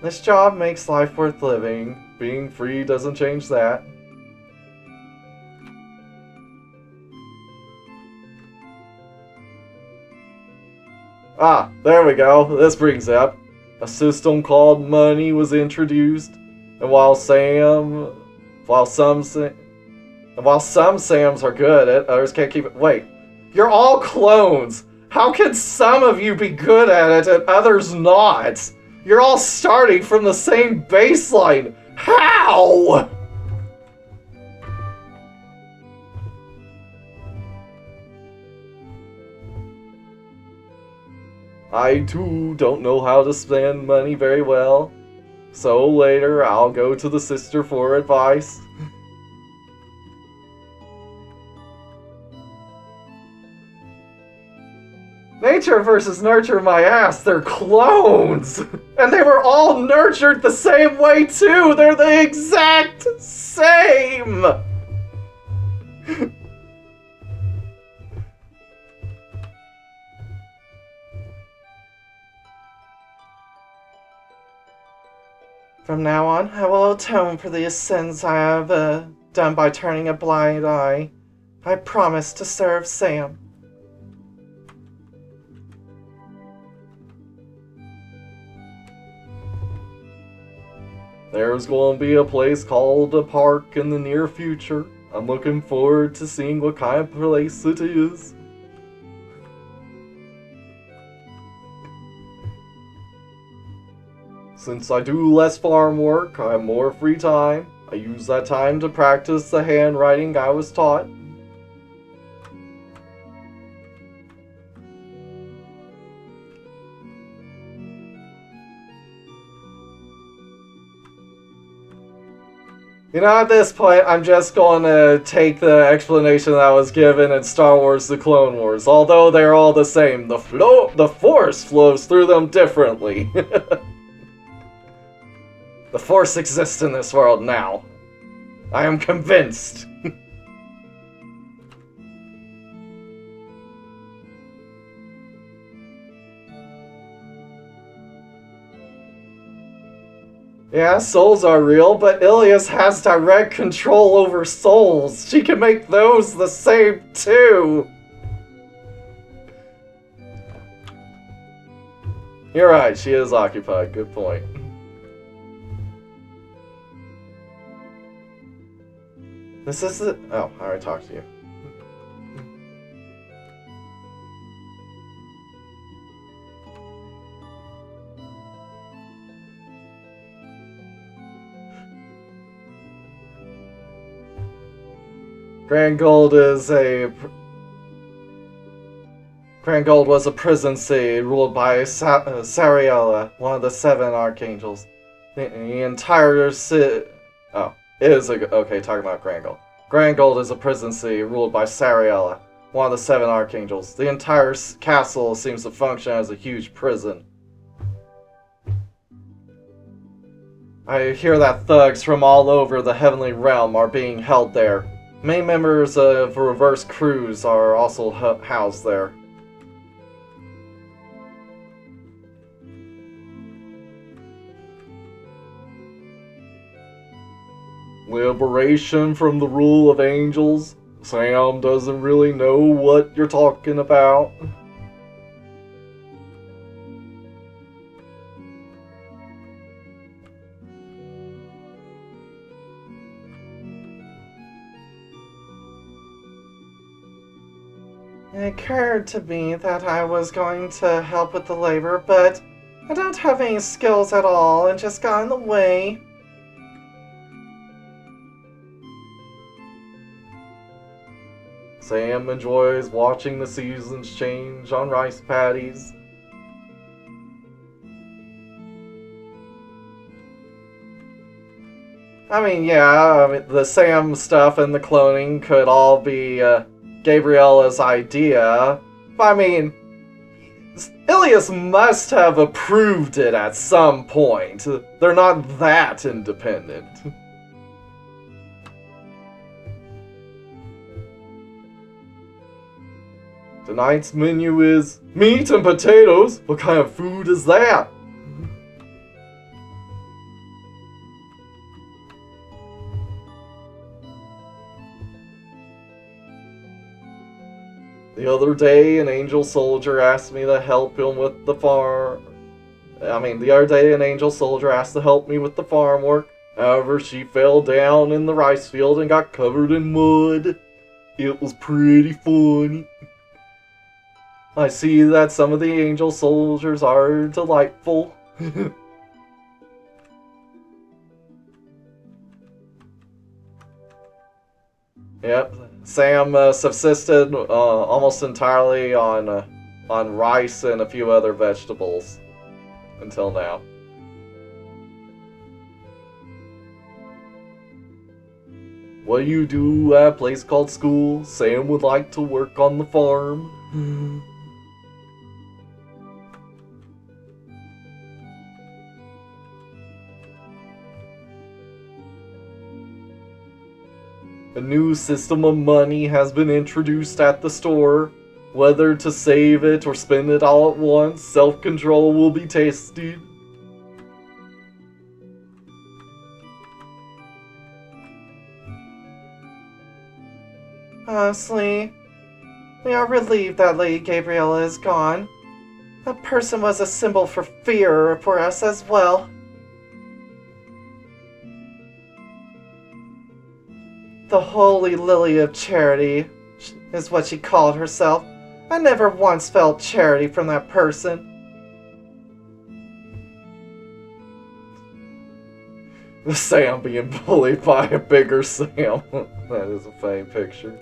This job makes life worth living. Being free doesn't change that. Ah, there we go. This brings up. A system called money was introduced, and while some Sams are good at it, others can't keep it. Wait, you're all clones. How can some of you be good at it and others not? You're all starting from the same baseline. How? I too don't know how to spend money very well, so later I'll go to the sister for advice. Nature versus nurture my ass, they're clones! And they were all nurtured the same way too! They're the exact same! From now on, I will atone for the sins I have done by turning a blind eye. I promise to serve Sam. There's going to be a place called a park in the near future. I'm looking forward to seeing what kind of place it is. Since I do less farm work, I have more free time. I use that time to practice the handwriting I was taught. You know, at this point, I'm just going to take the explanation that was given in Star Wars The Clone Wars. Although they're all the same, the Force flows through them differently. The Force exists in this world now. I am convinced. Yeah, souls are real, but Ilias has direct control over souls. She can make those the same too. You're right, she is occupied. Good point. This is the... Oh, I already talked to you. Grand Gold was a prison city ruled by Sariella, one of the 7 archangels. The entire city... Oh, okay, talking about Grand Gold. Grand Gold is a prison city ruled by Sariella, one of the 7 archangels. The entire castle seems to function as a huge prison. I hear that thugs from all over the Heavenly Realm are being held there. Many members of reverse crews are also housed there. Liberation from the rule of angels? Sam doesn't really know what you're talking about. It occurred to me that I was going to help with the labor, but I don't have any skills at all and just got in the way. Sam enjoys watching the seasons change on rice paddies. I mean, yeah, the Sam stuff and the cloning could all be Gabriella's idea. But I mean, Ilias must have approved it at some point. They're not that independent. Tonight's menu is meat and potatoes. What kind of food is that? The other day, an angel soldier asked me to help him with the farm. The other day, an angel soldier asked to help me with the farm work. However, she fell down in the rice field and got covered in mud. It was pretty funny. I see that some of the angel soldiers are delightful. Yep, Sam subsisted almost entirely on rice and a few other vegetables until now. What do you do at a place called school? Sam would like to work on the farm. A new system of money has been introduced at the store. Whether to save it or spend it all at once, self-control will be tested. Honestly, we are relieved that Lady Gabriella is gone. That person was a symbol for fear for us as well. The Holy Lily of Charity is what she called herself. I never once felt charity from that person. Sam being bullied by a bigger Sam. That is a funny picture.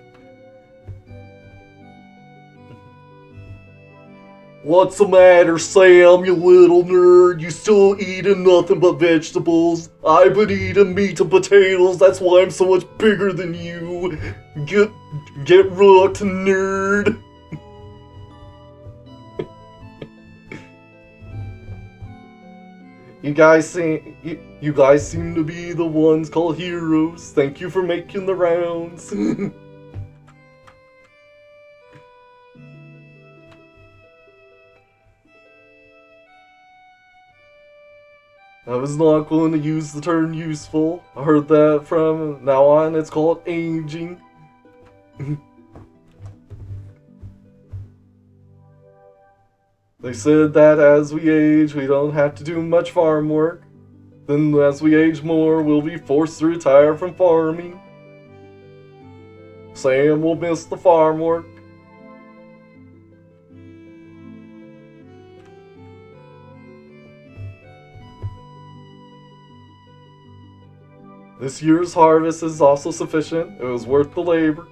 What's the matter, Sam, you little nerd? You still eating nothing but vegetables? I've been eating meat and potatoes, that's why I'm so much bigger than you. Get rocked, nerd. You guys seem to be the ones called heroes. Thank you for making the rounds. I was not going to use the term useful. I heard that from now on it's called aging. They said that as we age, we don't have to do much farm work. Then as we age more, we'll be forced to retire from farming. Sam will miss the farm work. This year's harvest is also sufficient. It was worth the labor.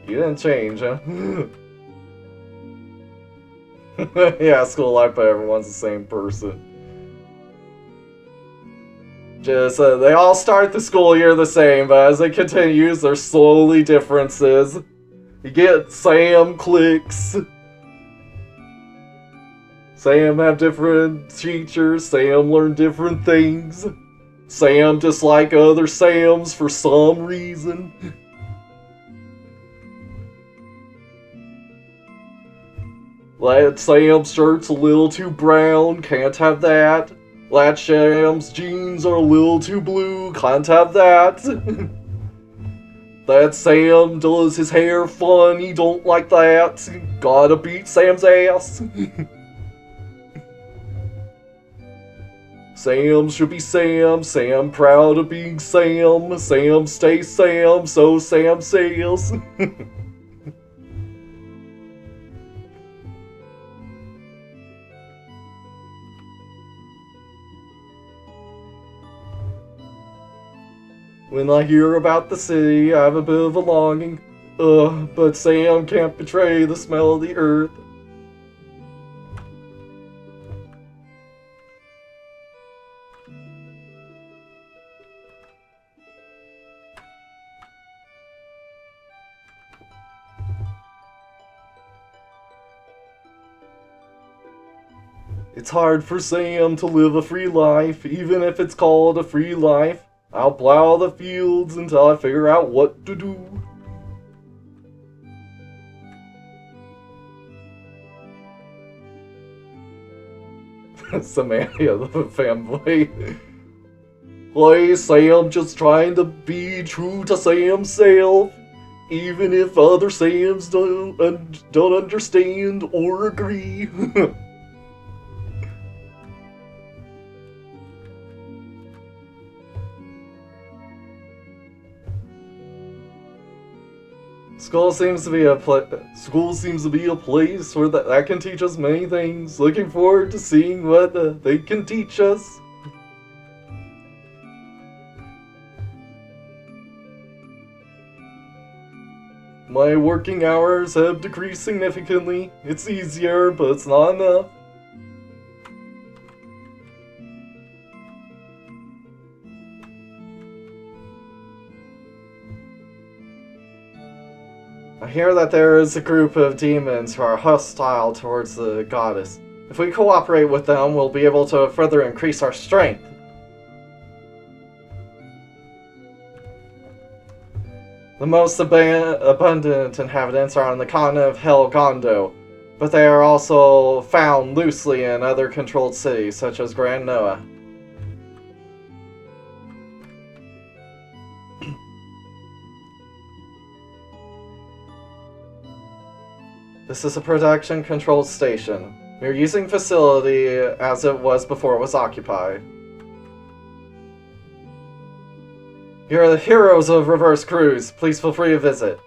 You didn't change, huh? Yeah, school life, but everyone's the same person. Just, they all start the school year the same, but as it continues, there's slowly differences. You get Sam cliques. Sam have different teachers. Sam learn different things. Sam dislike other Sams for some reason. That Sam's shirt's a little too brown, can't have that. That Sam's jeans are a little too blue, can't have that. That Sam does his hair funny, don't like that. Gotta beat Sam's ass. Sam should be Sam, Sam proud of being Sam, Sam stay Sam, so Sam says. When I hear about the city, I have a bit of a longing. But Sam can't betray the smell of the earth. It's hard for Sam to live a free life, even if it's called a free life. I'll plow the fields until I figure out what to do. Samantha, the fanboy. Hey, Sam, just trying to be true to Sam's self, even if other Sams don't understand or agree. School seems to be a place where that can teach us many things. Looking forward to seeing what they can teach us. My working hours have decreased significantly. It's easier, but it's not enough. I hear that there is a group of demons who are hostile towards the goddess. If we cooperate with them, we'll be able to further increase our strength. The most abundant inhabitants are on the continent of Helgondo, but they are also found loosely in other controlled cities, such as Grand Noah. This is a production-controlled station. We are using facility as it was before it was occupied. You are the heroes of Reverse Cruise. Please feel free to visit.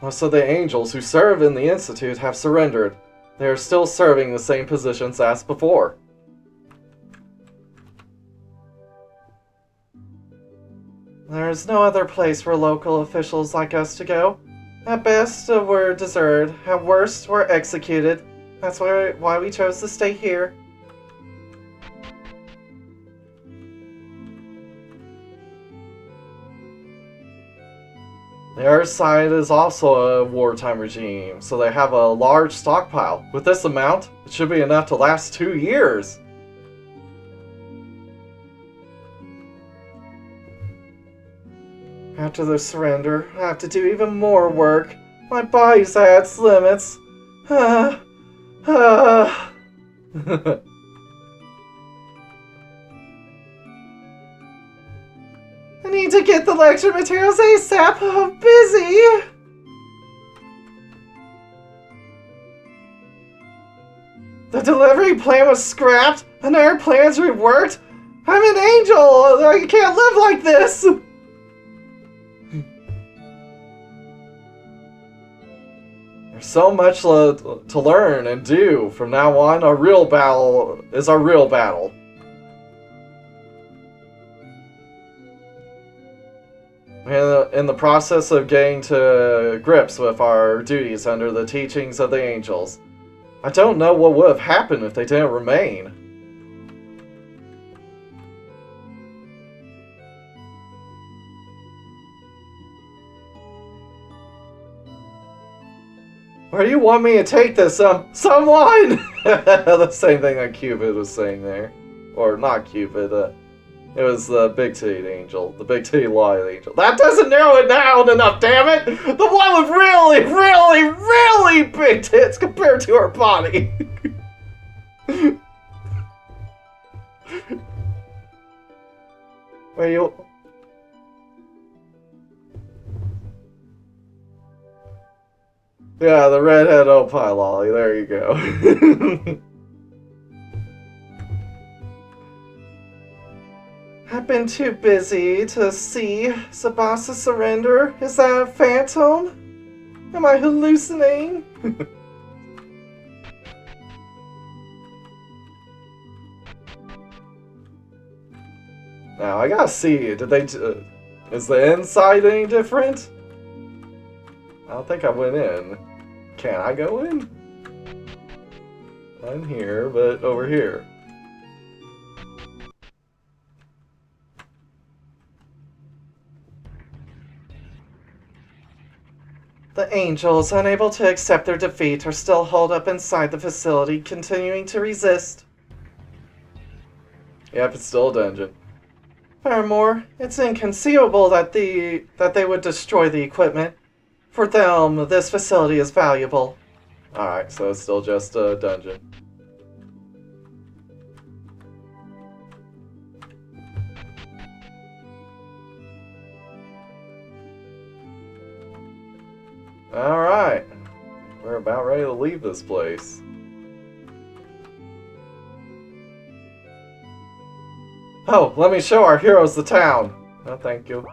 Most of the angels who serve in the Institute have surrendered. They are still serving the same positions as before. There is no other place for local officials like us to go. At best, we're deserted. At worst, we're executed. That's why we chose to stay here. The Earth side is also a wartime regime, so they have a large stockpile. With this amount, it should be enough to last 2 years. After the surrender, I have to do even more work. My body's at its limits. I need to get the lecture materials ASAP. I'm busy. The delivery plan was scrapped, and our plans reworked. I'm an angel. I can't live like this. There's so much to learn and do. From now on, our real battle is our real battle. We're in the process of getting to grips with our duties under the teachings of the angels. I don't know what would have happened if they didn't remain. Where do you want me to take this, someone? The same thing that Cupid was saying there. Or not Cupid, it was the big titted angel. The big titty lion angel. That doesn't narrow it down enough, damn it! The one with really, really, really big tits compared to her body. Where you... Yeah, the redhead opie lolly, there you go. I've been too busy to see Sabasa surrender. Is that a phantom? Am I hallucinating? Now, I gotta see, did they... is the inside any different? I don't think I went in. Can I go in? I'm here, but over here. The Angels, unable to accept their defeat, are still holed up inside the facility, continuing to resist. Yep, it's still a dungeon. Furthermore, it's inconceivable that they would destroy the equipment. For them, this facility is valuable. Alright, so it's still just a dungeon. Alright. We're about ready to leave this place. Oh, let me show our heroes the town. No, thank you.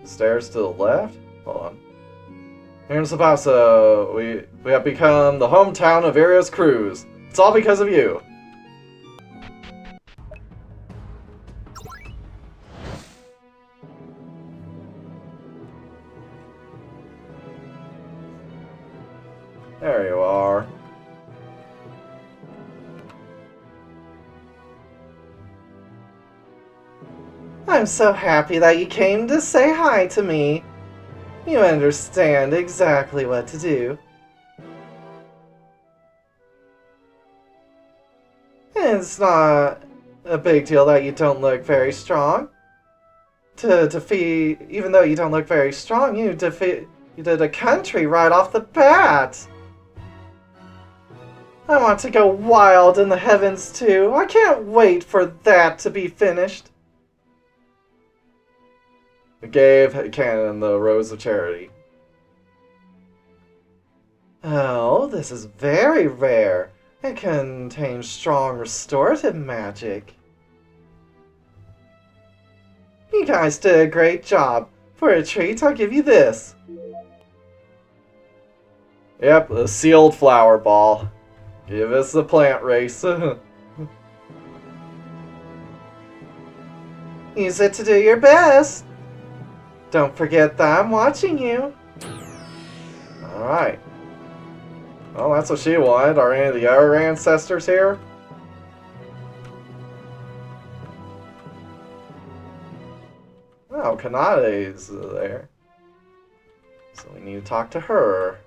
Stairs to the left? Hold on. Here in Sabasa, we have become the hometown of Aria's crews. It's all because of you. There you are. I'm so happy that you came to say hi to me. You understand exactly what to do. It's not a big deal that you don't look very strong. Even though you don't look very strong, you did a country right off the bat. I want to go wild in the heavens too. I can't wait for that to be finished. I gave Cannon the Rose of Charity. Oh, this is very rare. It contains strong restorative magic. You guys did a great job. For a treat, I'll give you this. Yep, a sealed flower ball. Give us the plant race. Use it to do your best. Don't forget that I'm watching you. Alright. Well, that's what she wanted. Are any of the other ancestors here? Oh, Kanade's there. So we need to talk to her.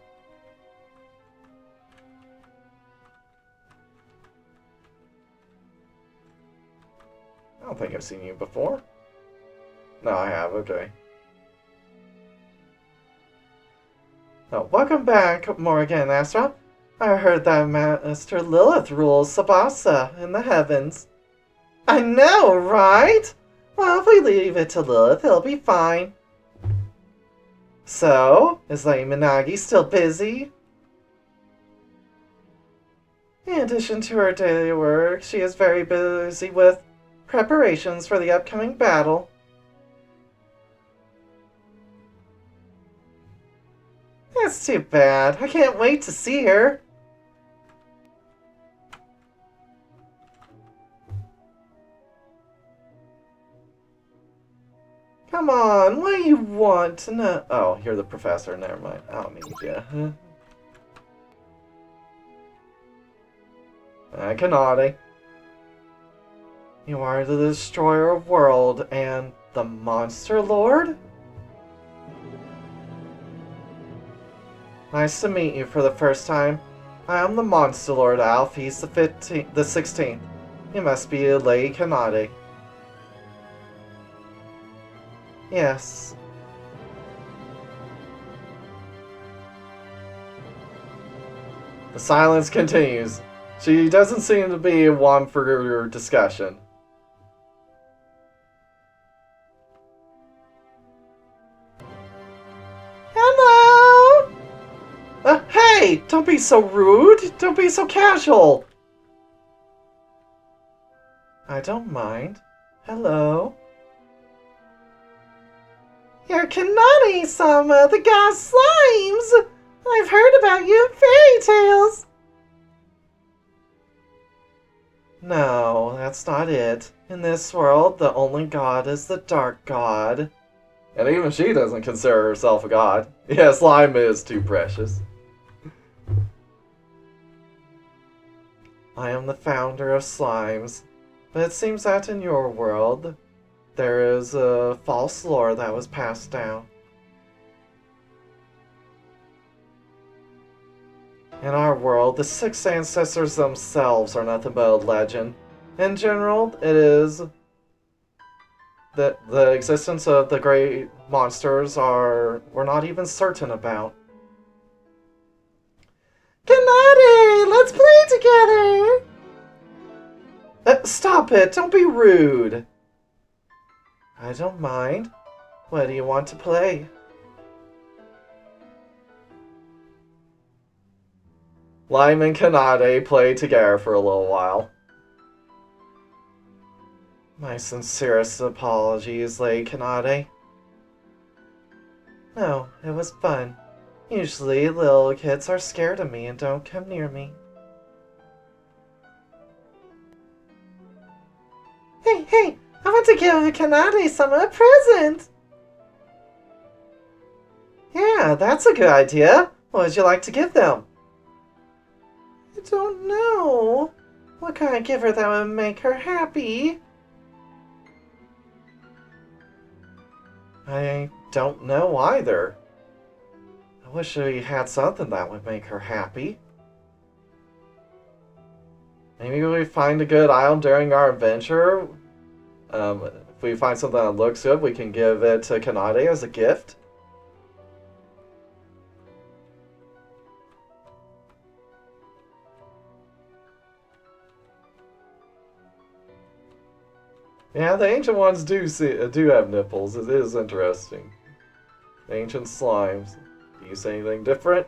I don't think I've seen you before. No, I have. Okay. Oh, welcome back, Morgan Astra. I heard that Master Lilith rules Sabasa in the heavens. I know, right? Well, if we leave it to Lilith, it'll be fine. So, is Lady Minagi still busy? In addition to her daily work, she is very busy with preparations for the upcoming battle. That's too bad. I can't wait to see her. Come on, what do you want to know? Oh, you're the professor. Never mind. I don't need you. Kanade. You are the destroyer of world and the monster lord? Nice to meet you for the first time. I am the Monster Lord Alphys the 16th. You must be Lady Kanade. Yes. The silence continues. She doesn't seem to be one for discussion. Hello! Hey! Don't be so rude! Don't be so casual! I don't mind. Hello? You're Kanade-sama, the gas slimes! I've heard about you in fairy tales! No, that's not it. In this world, the only god is the Dark God. And even she doesn't consider herself a god. Yeah, slime is too precious. I am the founder of slimes, but it seems that in your world, there is a false lore that was passed down. In our world, the 6 ancestors themselves are nothing but a legend. In general, it is that the existence of the great monsters we're not even certain about. Kanade, let's play together! Stop it, don't be rude. I don't mind. What do you want to play? Lime and Kanade play together for a little while. My sincerest apologies, Lady Kanade. No, it was fun. Usually, little kids are scared of me and don't come near me. Hey, I want to give Kanade some a present! Yeah, that's a good idea. What would you like to give them? I don't know. What can I give her that would make her happy? I don't know either. I wish we had something that would make her happy. Maybe we find a good item during our adventure. If we find something that looks good, we can give it to Kanade as a gift. Yeah, the ancient ones do have nipples. It is interesting. Ancient slimes. Do you say anything different?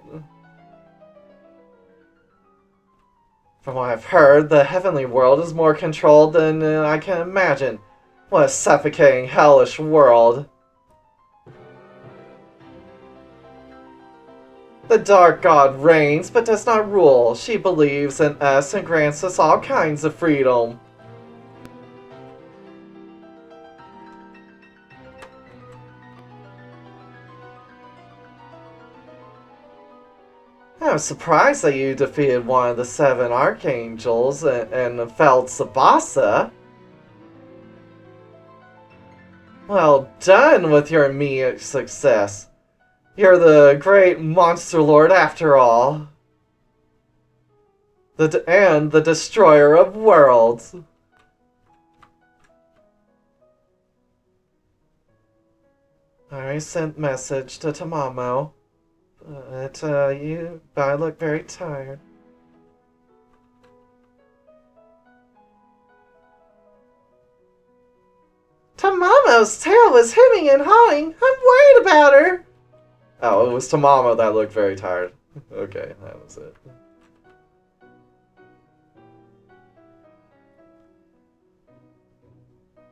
From what I've heard, the heavenly world is more controlled than I can imagine. What a suffocating, hellish world. The Dark God reigns, but does not rule. She believes in us and grants us all kinds of freedom. I was surprised that you defeated one of the 7 archangels and felled Sabasa. Well done with your immediate success. You're the great monster lord after all. And the destroyer of worlds. I sent message to Tamamo. But I look very tired. Tamamo's tail was hemming and hawing. I'm worried about her. Oh, it was Tamamo that looked very tired. Okay, that was it.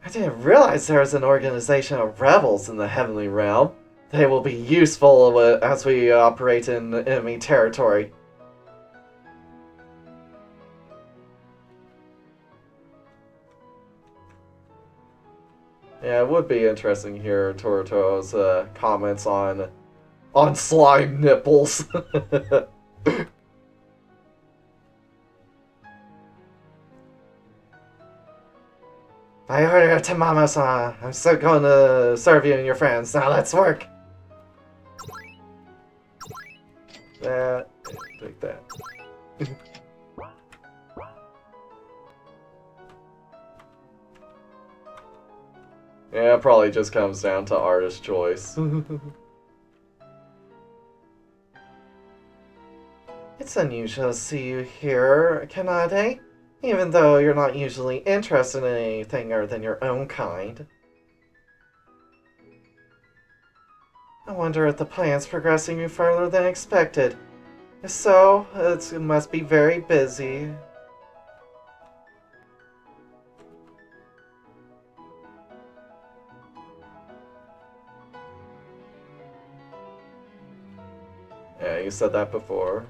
I didn't realize there was an organization of rebels in the Heavenly Realm. They will be useful as we operate in enemy territory. Yeah, it would be interesting to hear Torito's comments on slime nipples. I order Tamamo-san. I'm still going to serve you and your friends. Now let's work. Take that. Yeah, it probably just comes down to artist choice. It's unusual to see you here, Kanade, even though you're not usually interested in anything other than your own kind. I wonder if the plan's progressing you further than expected. If so, it must be very busy. Yeah, you said that before.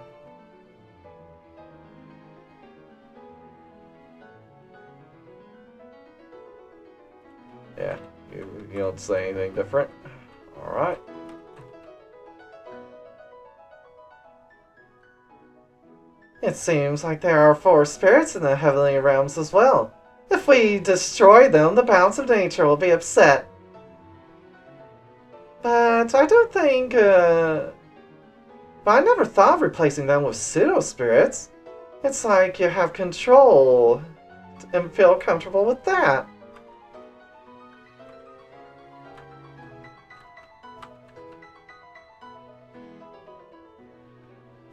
don't say anything different. Alright. It seems like there are 4 spirits in the heavenly realms as well. If we destroy them, the balance of nature will be upset. But I don't think, But I never thought of replacing them with pseudo-spirits. It's like you have control and feel comfortable with that.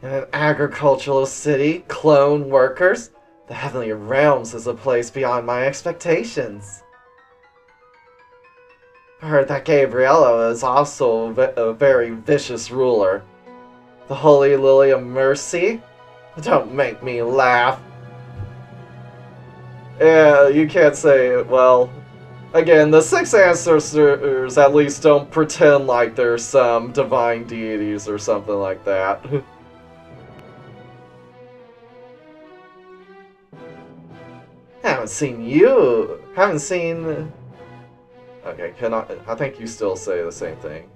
In an agricultural city, clone workers, the Heavenly Realms is a place beyond my expectations. I heard that Gabriella is also a very vicious ruler. The Holy Lily of Mercy? Don't make me laugh. Yeah, you can't say it. Well, again, the 6 ancestors at least don't pretend like they're some divine deities or something like that. Haven't seen... Okay, I think you still say the same thing.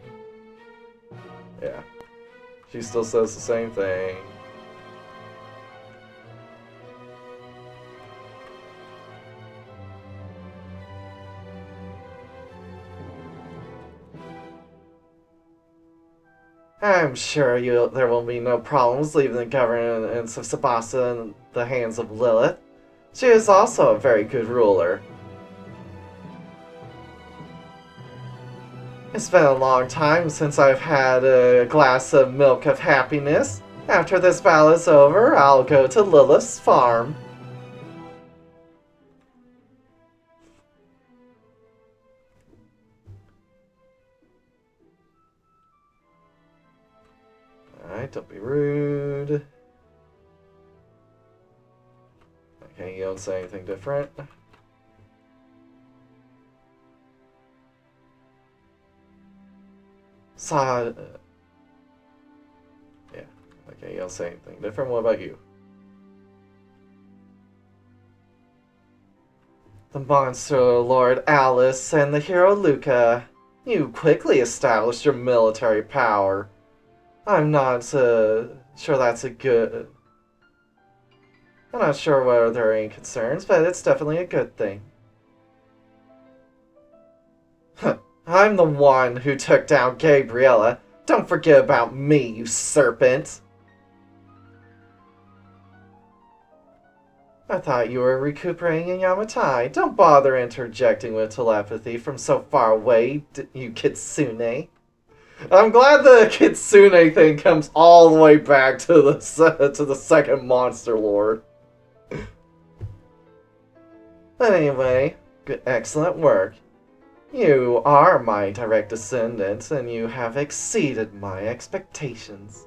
Yeah. She still says the same thing. I'm sure there will be no problems leaving the governance of Sabasa in the hands of Lilith. She is also a very good ruler. It's been a long time since I've had a glass of milk of happiness. After this battle is over, I'll go to Lilith's farm. Alright, don't be rude. Okay, you don't say anything different. Yeah, okay, you don't say anything different. What about you? The monster Lord Alice and the hero Luca. You quickly established your military power. I'm not sure that's a good... I'm not sure whether there are any concerns, but it's definitely a good thing. I'm the one who took down Gabriella. Don't forget about me, you serpent. I thought you were recuperating in Yamatai. Don't bother interjecting with telepathy from so far away, you kitsune. I'm glad the kitsune thing comes all the way back to the second monster lord. But anyway, excellent work. You are my direct descendant, and you have exceeded my expectations.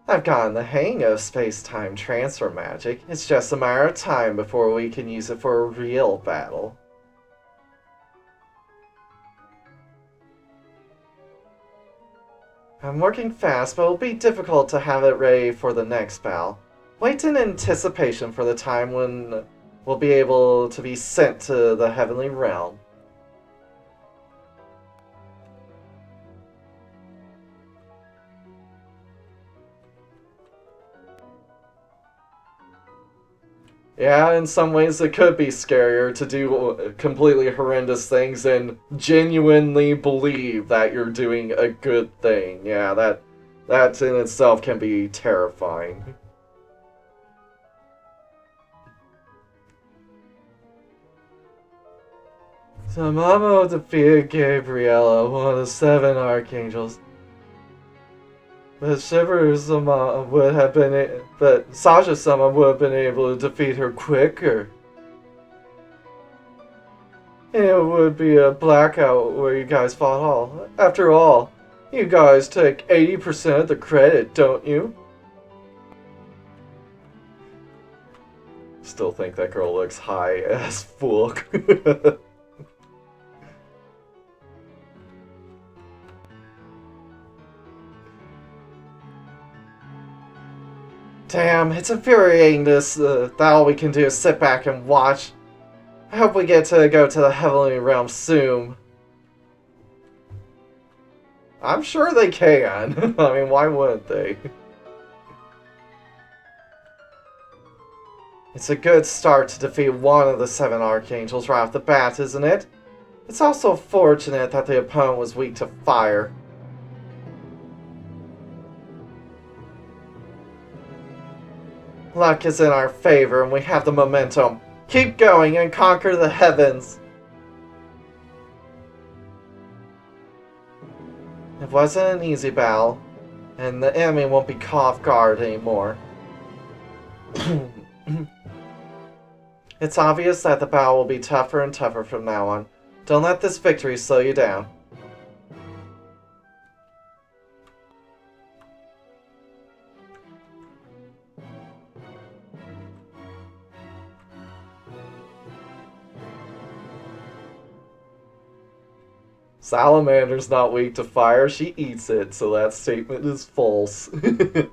I've gotten the hang of space-time transfer magic. It's just a matter of time before we can use it for a real battle. I'm working fast, but it'll be difficult to have it ready for the next battle. Wait in anticipation for the time when we'll be able to be sent to the Heavenly Realm. Yeah, in some ways it could be scarier to do completely horrendous things and genuinely believe that you're doing a good thing. Yeah, that in itself can be terrifying. So Mamo defeated Gabriella, one of the 7 archangels. But Shiveru-sama would have been, but Sasha-sama would have been able to defeat her quicker. And it would be a blackout where you guys fought all. After all, you guys take 80% of the credit, don't you? Still think that girl looks high as fuck. Damn, it's infuriating that all we can do is sit back and watch. I hope we get to go to the Heavenly Realm soon. I'm sure they can. I mean, why wouldn't they? It's a good start to defeat one of the 7 Archangels right off the bat, isn't it? It's also fortunate that the opponent was weak to fire. Luck is in our favor and we have the momentum. Keep going and conquer the heavens. It wasn't an easy battle, and the enemy won't be caught off guard anymore. It's obvious that the battle will be tougher and tougher from now on. Don't let this victory slow you down. Salamander's not weak to fire, she eats it, so that statement is false. The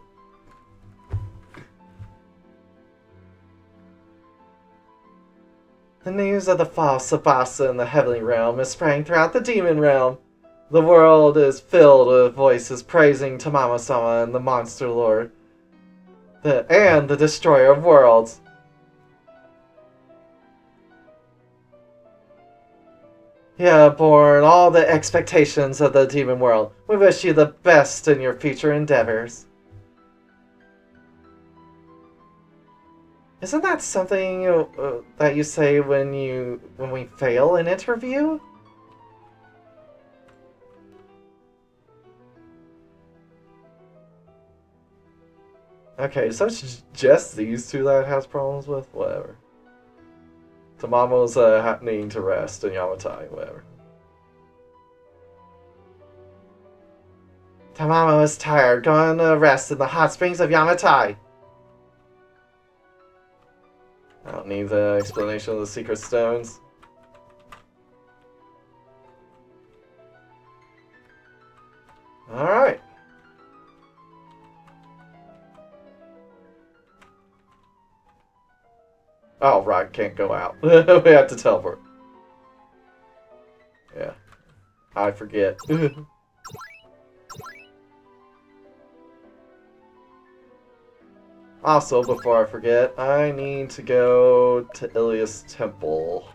news of the fall of Sabasa in the Heavenly Realm is spreading throughout the Demon Realm. The world is filled with voices praising Tamamo-sama and the Monster Lord, and the Destroyer of Worlds. You have borne all the expectations of the Demon World. We wish you the best in your future endeavors. Isn't that something that you say when we fail an interview? Okay, so it's just these two that it has problems with? Whatever. Tamamo's needing to rest and Yamatai, whatever. Tamamo is tired, going to rest in the hot springs of Yamatai. I don't need the explanation of the secret stones. Alright. Oh, right, can't go out. We have to teleport. Yeah. I forget. Also, before I forget, I need to go to Ilias Temple.